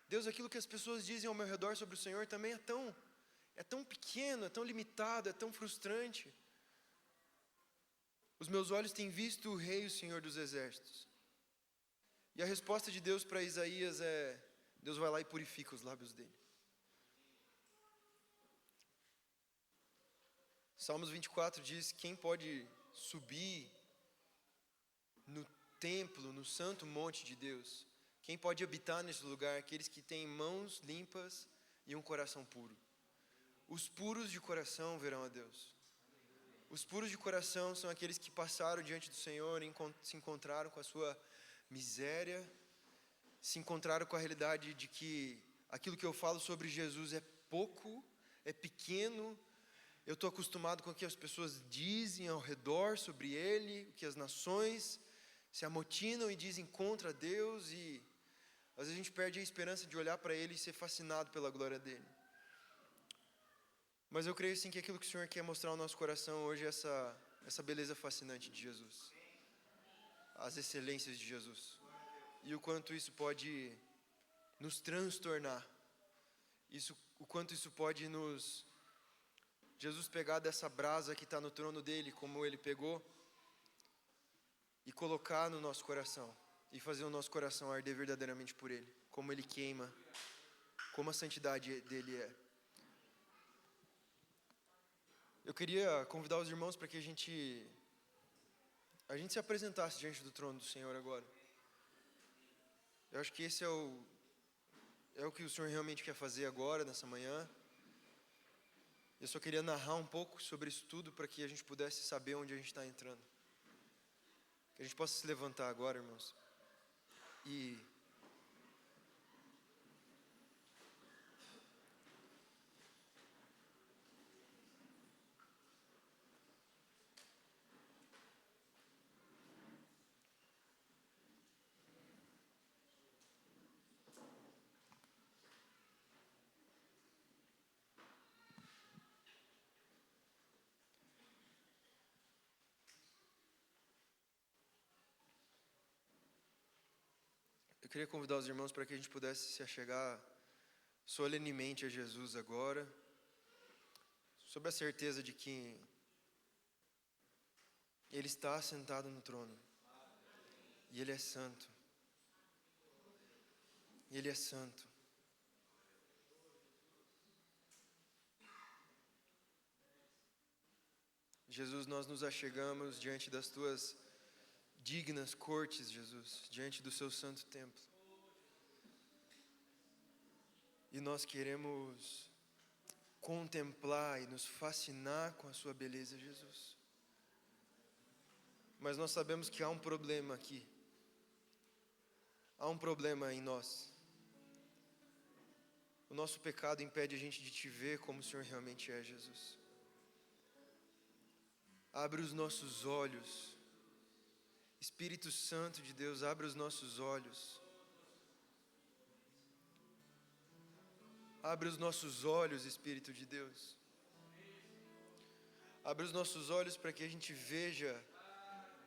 Deus, aquilo que as pessoas dizem ao meu redor sobre o Senhor também é tão pequeno, é tão limitado, é tão frustrante. Os meus olhos têm visto o Rei, o Senhor dos Exércitos. E a resposta de Deus para Isaías é, Deus vai lá e purifica os lábios dele. Salmos 24 diz, quem pode subir no templo, no santo monte de Deus? Quem pode habitar nesse lugar? Aqueles que têm mãos limpas e um coração puro. Os puros de coração verão a Deus. Os puros de coração são aqueles que passaram diante do Senhor e se encontraram com a sua miséria, se encontraram com a realidade de que aquilo que eu falo sobre Jesus é pouco, é pequeno, eu estou acostumado com o que as pessoas dizem ao redor sobre Ele, o que as nações se amotinam e dizem contra Deus, e às vezes a gente perde a esperança de olhar para Ele e ser fascinado pela glória dEle. Mas eu creio sim que aquilo que o Senhor quer mostrar ao nosso coração hoje é essa beleza fascinante de Jesus. As excelências de Jesus. E o quanto isso pode nos transtornar. O quanto isso pode Jesus pegar dessa brasa que está no trono dele, como ele pegou, e colocar no nosso coração. E fazer o nosso coração arder verdadeiramente por ele. Como ele queima. Como a santidade dele é. Eu queria convidar os irmãos para que a gente se apresentasse diante do trono do Senhor agora. Eu acho que esse é o que o Senhor realmente quer fazer agora, nessa manhã. Eu só queria narrar um pouco sobre isso tudo para que a gente pudesse saber onde a gente está entrando. Que a gente possa se levantar agora, irmãos. E eu queria convidar os irmãos para que a gente pudesse se achegar solenemente a Jesus agora, sob a certeza de que Ele está sentado no trono, e Ele é santo, e Ele é santo. Jesus, nós nos achegamos diante das Tuas dignas cortes, Jesus, diante do Seu santo templo. E nós queremos contemplar e nos fascinar com a Sua beleza, Jesus. Mas nós sabemos que há um problema aqui. Há um problema em nós. O nosso pecado impede a gente de Te ver como o Senhor realmente é, Jesus. Abre os nossos olhos. Espírito Santo de Deus, abre os nossos olhos. Abre os nossos olhos, Espírito de Deus. Abre os nossos olhos para que a gente veja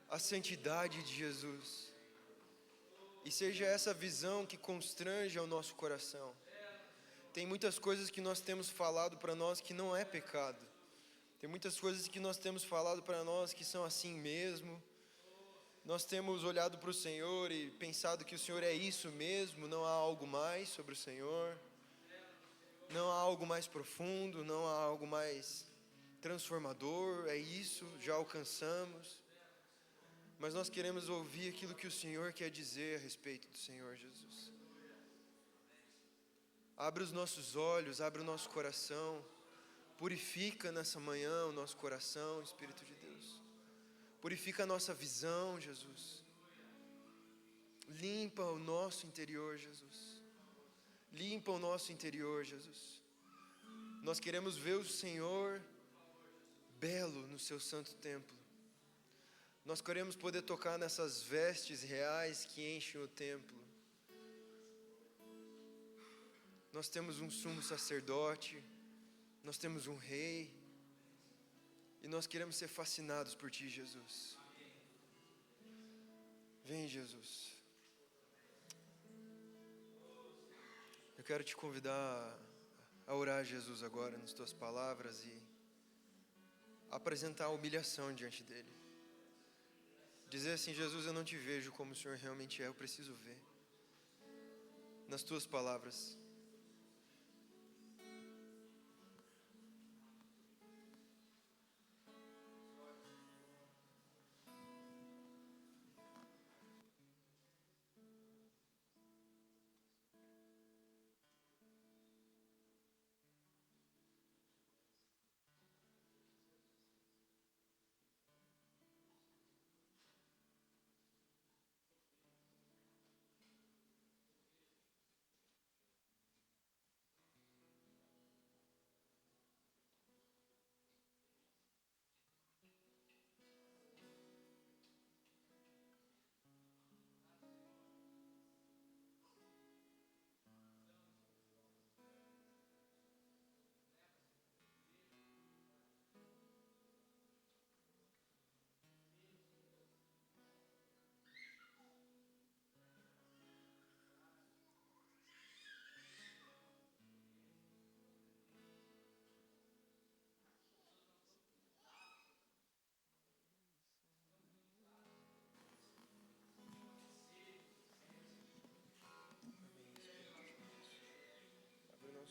a santidade de Jesus. E seja essa visão que constranja o nosso coração. Tem muitas coisas que nós temos falado para nós que não é pecado. Tem muitas coisas que nós temos falado para nós que são assim mesmo. Nós temos olhado para o Senhor e pensado que o Senhor é isso mesmo, não há algo mais sobre o Senhor. Não há algo mais profundo, não há algo mais transformador, é isso, já alcançamos. Mas nós queremos ouvir aquilo que o Senhor quer dizer a respeito do Senhor Jesus. Abre os nossos olhos, abre o nosso coração. Purifica nessa manhã o nosso coração, Espírito de Deus. Purifica a nossa visão, Jesus. Limpa o nosso interior, Jesus. Limpa o nosso interior, Jesus. Nós queremos ver o Senhor belo no seu santo templo. Nós queremos poder tocar nessas vestes reais que enchem o templo. Nós temos um sumo sacerdote, nós temos um rei, e nós queremos ser fascinados por Ti, Jesus. Vem, Jesus. Eu quero te convidar a orar, Jesus, agora nas Tuas palavras e apresentar a humilhação diante dEle. Dizer assim: Jesus, eu não Te vejo como o Senhor realmente é, eu preciso ver. Nas Tuas palavras.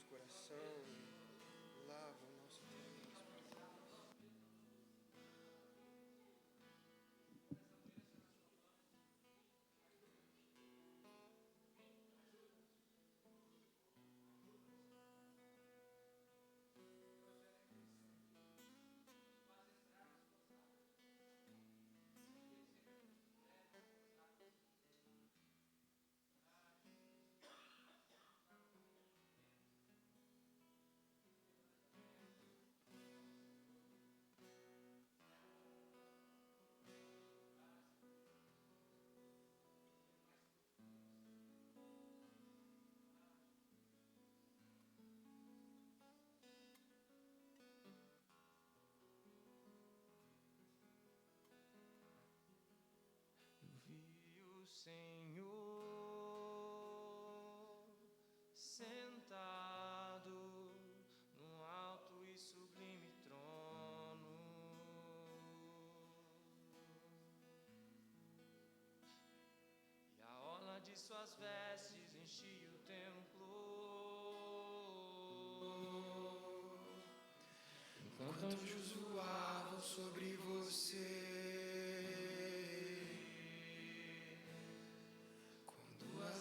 coração, lava o nosso coração. Senhor, sentado num alto e sublime trono, e a orla de suas vestes enchia o templo. Enquanto anjos voavam sobre você,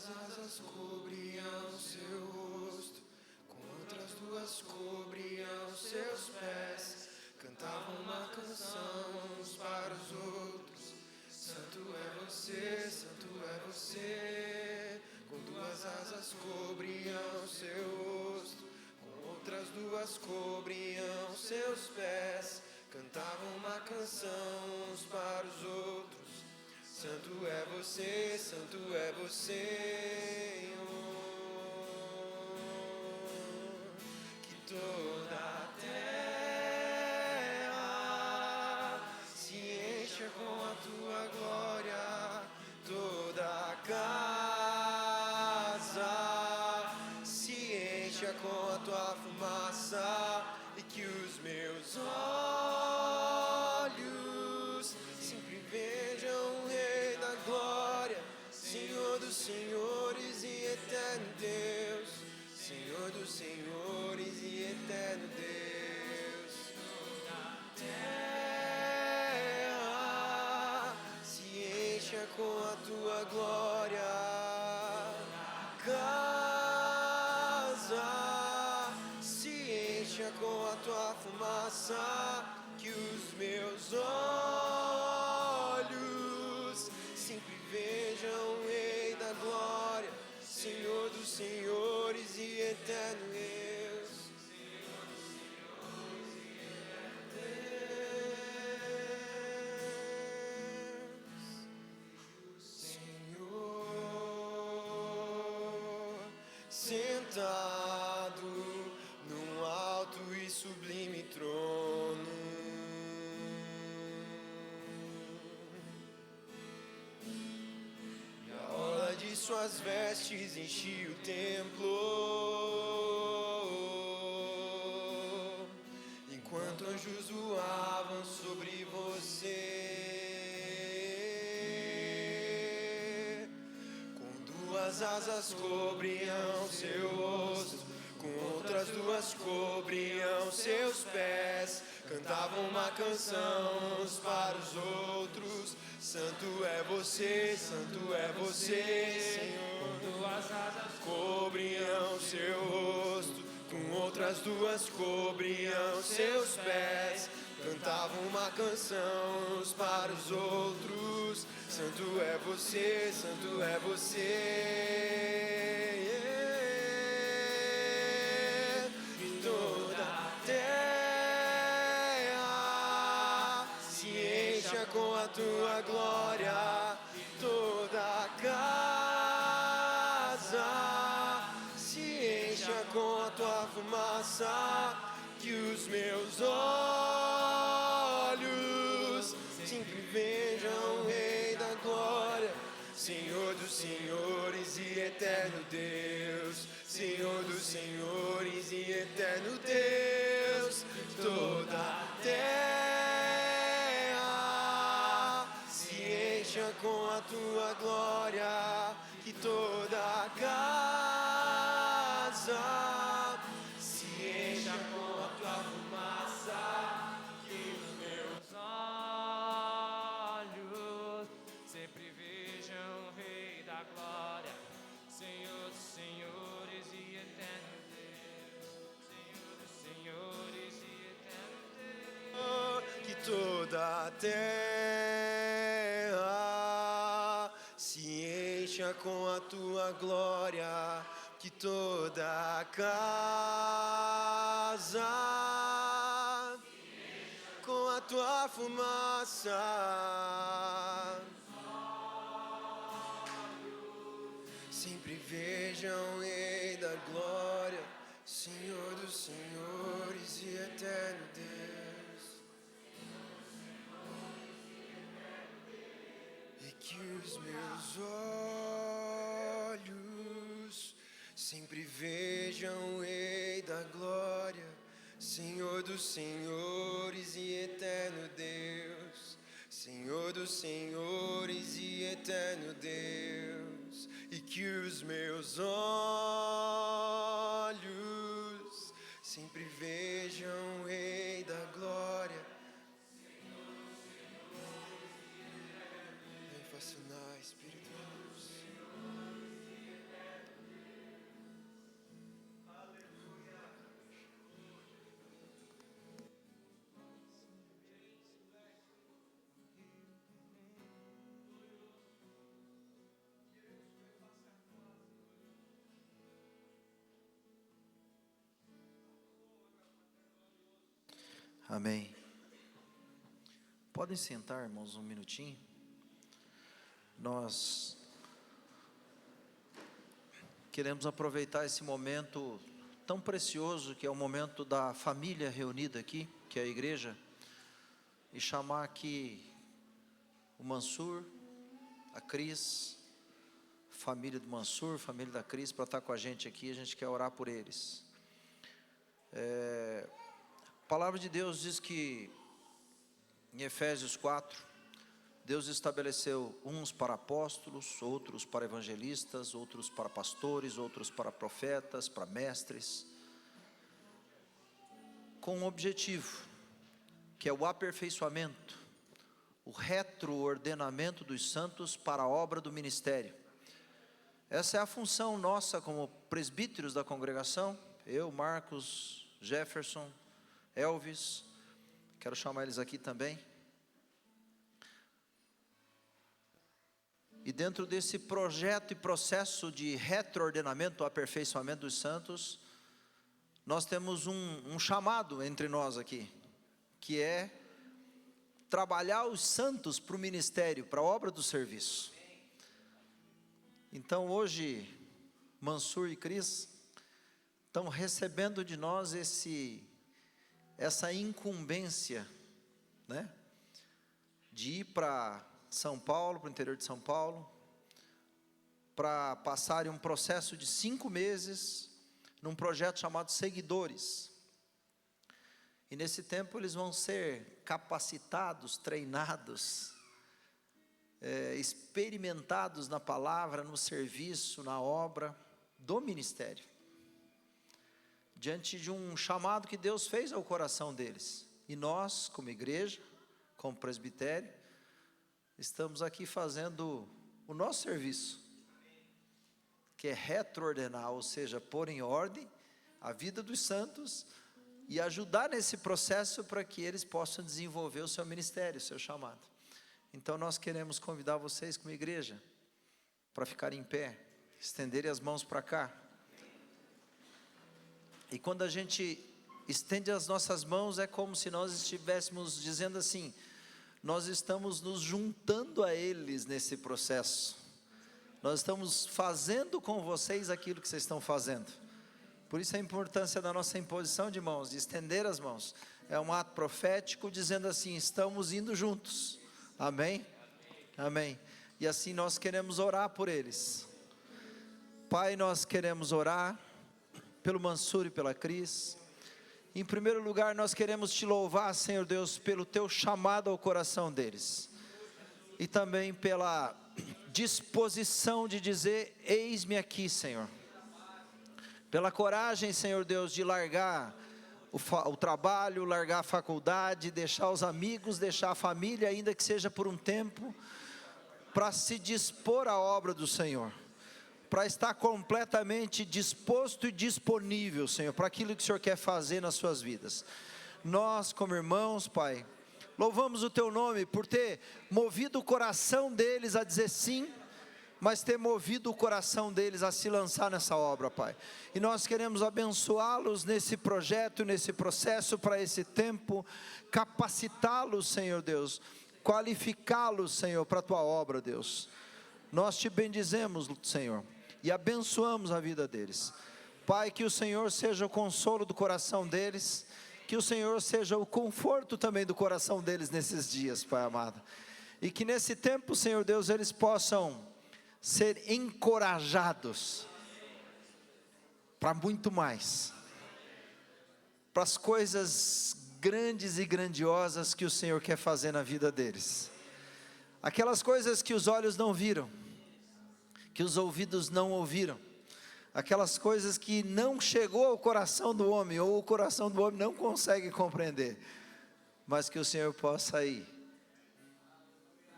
asas cobriam seu rosto, com outras duas cobriam seus pés. Cantavam uma canção uns para os outros. Santo é você, santo é você. Com duas asas cobriam seu rosto, com outras duas cobriam seus pés. Cantavam uma canção uns para os outros. Santo é você, santo é você, Senhor, que toda a terra se encha com a tua glória, toda a casa se encha com a tua fumaça, e que os meus olhos sempre vejam o Rei da Glória, Senhor dos senhores e eterno Deus, Senhor dos senhores e eterno Deus. A terra se encha com a tua glória, casa se encha com a tua fumaça, que os meus olhos sempre vejam o Rei da Glória, Senhor dos senhores e eterno Deus. Senhor, sentado num alto e sublime trono, e a orla de suas vestes enchia o templo, enquanto anjos voavam sobre você. Com duas asas cobriam seu rosto, com outras duas cobriam seus pés. Cantavam uma canção uns para os outros. Santo é você, Senhor. Com duas asas cobriam seu rosto, com outras duas cobriam seus pés. Cantavam uma canção uns para os outros. Santo é você, santo é você. E toda a terra se encha com a tua glória, toda a casa se encha com a tua fumaça, que os meus olhos sempre vejam o Rei da Glória, Senhor dos senhores e eterno Deus, Senhor dos senhores e eterno Deus. Toda a terra se encha com a tua glória, que toda a casa toda a terra se encha com a tua glória, que toda a casa com a tua fumaça sempre vejam o Rei da glória, Senhor dos senhores e eterno Deus. E que os meus olhos sempre vejam o Rei da glória, Senhor dos senhores e eterno Deus. Senhor dos senhores e eterno Deus. E que os meus olhos sempre vejam o Rei da glória. Vem fascinar, Espírito de Deus. Amém. Podem sentar, irmãos, um minutinho. Nós queremos aproveitar esse momento tão precioso, que é o momento da família reunida aqui, que é a igreja, e chamar aqui o Mansur, a Cris, família do Mansur, família da Cris, para estar com a gente aqui. A gente quer orar por eles. A palavra de Deus diz que, em Efésios 4, Deus estabeleceu uns para apóstolos, outros para evangelistas, outros para pastores, outros para profetas, para mestres, com um objetivo, que é o aperfeiçoamento, o retroordenamento dos santos para a obra do ministério. Essa é a função nossa como presbíteros da congregação, eu, Marcos, Jefferson, Elvis, quero chamar eles aqui também. E dentro desse projeto e processo de retroordenamento, aperfeiçoamento dos santos, nós temos um chamado entre nós aqui, que é trabalhar os santos para o ministério, para a obra do serviço. Então hoje, Mansur e Cris estão recebendo de nós essa incumbência, né, de ir para São Paulo, para o interior de São Paulo, para passarem um processo de 5 meses, num projeto chamado Seguidores. E nesse tempo eles vão ser capacitados, treinados, experimentados na palavra, no serviço, na obra do ministério, diante de um chamado que Deus fez ao coração deles. E nós, como igreja, como presbitério, estamos aqui fazendo o nosso serviço, que é retroordenar, ou seja, pôr em ordem a vida dos santos e ajudar nesse processo para que eles possam desenvolver o seu ministério, o seu chamado. Então nós queremos convidar vocês como igreja para ficarem em pé, estenderem as mãos para cá. E quando a gente estende as nossas mãos, é como se nós estivéssemos dizendo assim: nós estamos nos juntando a eles nesse processo, nós estamos fazendo com vocês aquilo que vocês estão fazendo. Por isso a importância da nossa imposição de mãos, de estender as mãos, é um ato profético dizendo assim: estamos indo juntos, amém? Amém. E assim nós queremos orar por eles. Pai, nós queremos orar pelo Mansur e pela Cris. Em primeiro lugar, nós queremos te louvar, Senhor Deus, pelo teu chamado ao coração deles, e também pela disposição de dizer: eis-me aqui, Senhor. Pela coragem, Senhor Deus, de largar o trabalho, largar a faculdade, deixar os amigos, deixar a família, ainda que seja por um tempo, para se dispor à obra do Senhor, para estar completamente disposto e disponível, Senhor, para aquilo que o Senhor quer fazer nas suas vidas. Nós, como irmãos, Pai, Louvamos o teu nome por ter movido o coração deles a dizer sim, mas ter movido o coração deles a se lançar nessa obra, Pai. E nós queremos abençoá-los nesse projeto, nesse processo, para esse tempo, capacitá-los, Senhor Deus, qualificá-los, Senhor, para a tua obra, Deus. Nós te bendizemos, Senhor, e abençoamos a vida deles. Pai, que o Senhor seja o consolo do coração deles, que o Senhor seja o conforto também do coração deles nesses dias, Pai amado. E que nesse tempo, Senhor Deus, eles possam ser encorajados para muito mais, para as coisas grandes e grandiosas que o Senhor quer fazer na vida deles. Aquelas coisas que os olhos não viram, que os ouvidos não ouviram, aquelas coisas que não chegou ao coração do homem, ou o coração do homem não consegue compreender, mas que o Senhor possa ir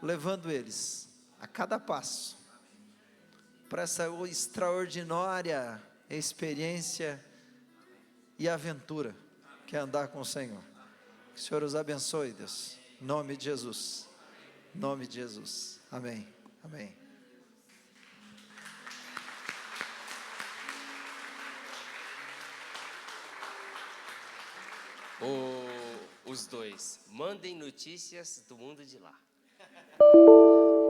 levando eles a cada passo para essa extraordinária experiência e aventura que é andar com o Senhor. Que o Senhor os abençoe, Deus, em nome de Jesus, em nome de Jesus, amém, amém. Os dois, mandem notícias do mundo de lá,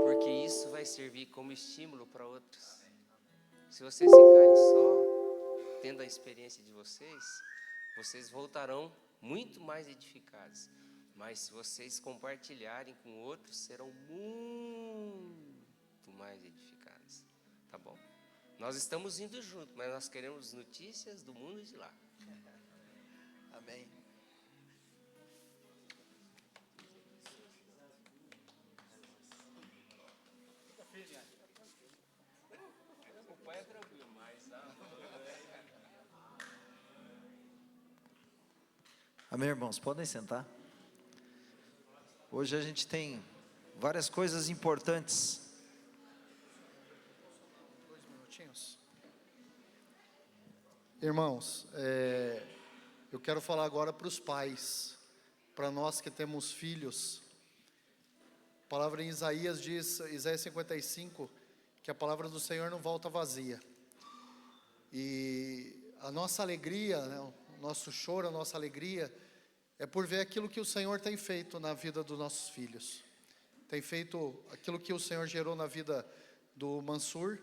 porque isso vai servir como estímulo para outros. Se vocês ficarem só tendo a experiência de vocês, vocês voltarão muito mais edificados. Mas se vocês compartilharem com outros, serão muito mais edificados. Tá bom? Nós estamos indo junto, mas nós queremos notícias do mundo de lá. Amém. O pai é tranquilo, mas... Amém, irmãos, podem sentar. Hoje a gente tem várias coisas importantes. 2 minutinhos. Irmãos, eu quero falar agora para os pais, para nós que temos filhos. A palavra em Isaías diz, Isaías 55, que a palavra do Senhor não volta vazia. E a nossa alegria, né, o nosso choro, a nossa alegria é por ver aquilo que o Senhor tem feito na vida dos nossos filhos. Tem feito aquilo que o Senhor gerou na vida do Mansur.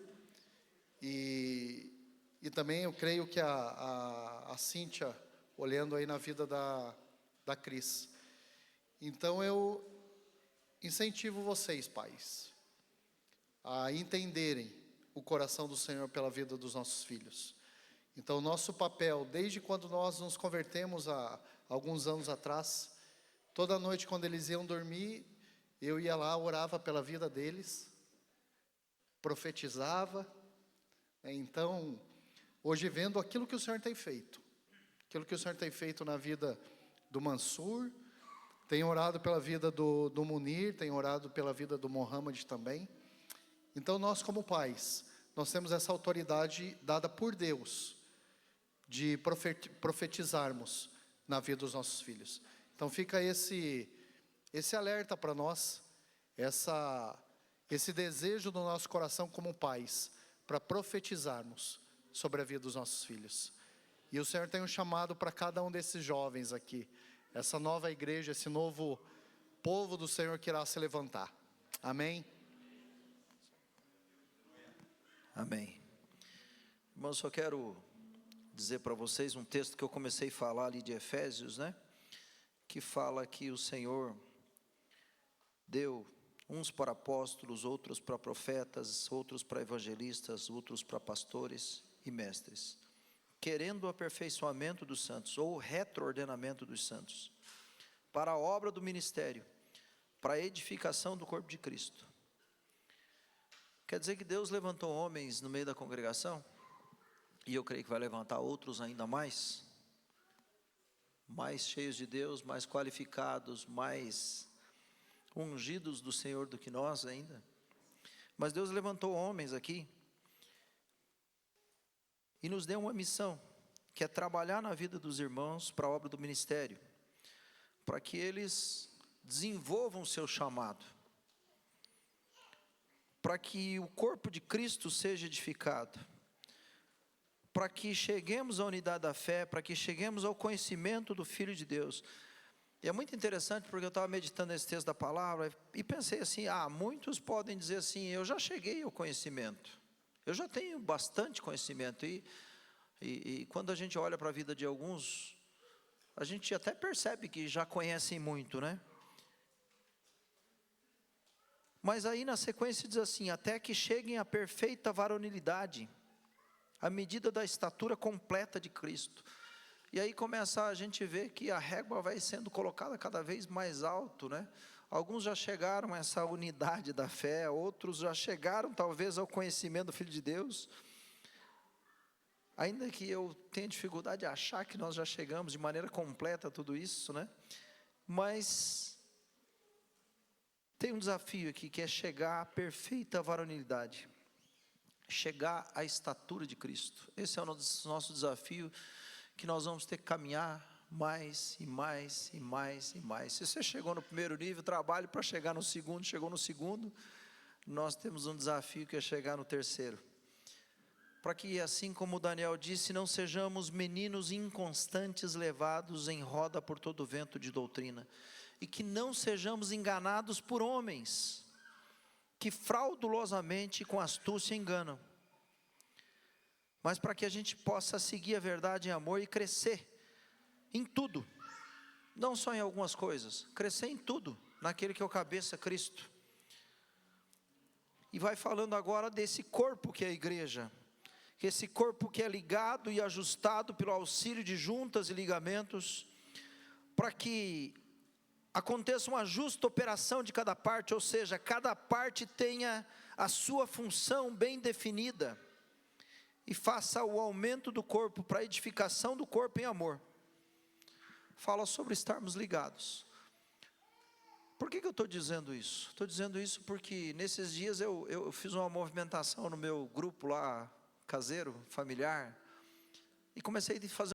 E também eu creio que a Cíntia, olhando aí na vida da Cris. Então eu incentivo vocês, pais, a entenderem o coração do Senhor pela vida dos nossos filhos. Então nosso papel, desde quando nós nos convertemos há alguns anos atrás, toda noite quando eles iam dormir, eu ia lá, orava pela vida deles, profetizava. Então, hoje vendo aquilo que o Senhor tem feito, na vida do Mansur, tenho orado pela vida do Munir, tenho orado pela vida do Mohamed também. Então nós como pais, nós temos essa autoridade dada por Deus, de profetizarmos na vida dos nossos filhos. Então fica esse alerta para nós, esse desejo do nosso coração como pais, para profetizarmos sobre a vida dos nossos filhos. E o Senhor tem um chamado para cada um desses jovens aqui, essa nova igreja, esse novo povo do Senhor que irá se levantar. Amém? Amém. Irmãos, só quero dizer para vocês um texto que eu comecei a falar ali de Efésios, né? Que fala que o Senhor deu uns para apóstolos, outros para profetas, outros para evangelistas, outros para pastores e mestres, querendo o aperfeiçoamento dos santos, ou o retroordenamento dos santos, para a obra do ministério, para a edificação do corpo de Cristo. Quer dizer que Deus levantou homens no meio da congregação, e eu creio que vai levantar outros ainda mais cheios de Deus, mais qualificados, mais ungidos do Senhor do que nós ainda. Mas Deus levantou homens aqui e nos deu uma missão, que é trabalhar na vida dos irmãos para a obra do ministério, para que eles desenvolvam o seu chamado, para que o corpo de Cristo seja edificado, para que cheguemos à unidade da fé, para que cheguemos ao conhecimento do Filho de Deus. E é muito interessante, porque eu estava meditando nesse texto da palavra, e pensei assim, muitos podem dizer assim, eu já cheguei ao conhecimento, eu já tenho bastante conhecimento, e quando a gente olha para a vida de alguns, a gente até percebe que já conhecem muito, né? Mas aí na sequência diz assim, até que cheguem à perfeita varonilidade, à medida da estatura completa de Cristo. E aí começa a gente ver que a régua vai sendo colocada cada vez mais alto, né? Alguns já chegaram a essa unidade da fé, outros já chegaram talvez ao conhecimento do Filho de Deus. Ainda que eu tenha dificuldade de achar que nós já chegamos de maneira completa a tudo isso, né? Mas tem um desafio aqui, que é chegar à perfeita varonilidade, chegar à estatura de Cristo. Esse é o nosso desafio, que nós vamos ter que caminhar mais e mais e mais e mais. Se você chegou no primeiro nível, trabalhe para chegar no segundo, chegou no segundo, nós temos um desafio que é chegar no terceiro. Para que, assim como Daniel disse, não sejamos meninos inconstantes levados em roda por todo vento de doutrina, e que não sejamos enganados por homens, que fraudulosamente com astúcia enganam, mas para que a gente possa seguir a verdade em amor e crescer em tudo, não só em algumas coisas, crescer em tudo, naquele que é o cabeça, Cristo. E vai falando agora desse corpo que é a igreja, esse corpo que é ligado e ajustado pelo auxílio de juntas e ligamentos, para que aconteça uma justa operação de cada parte, ou seja, cada parte tenha a sua função bem definida, e faça o aumento do corpo para a edificação do corpo em amor. Fala sobre estarmos ligados. Por que eu estou dizendo isso? Estou dizendo isso porque nesses dias eu fiz uma movimentação no meu grupo lá, caseiro, familiar, e comecei a fazer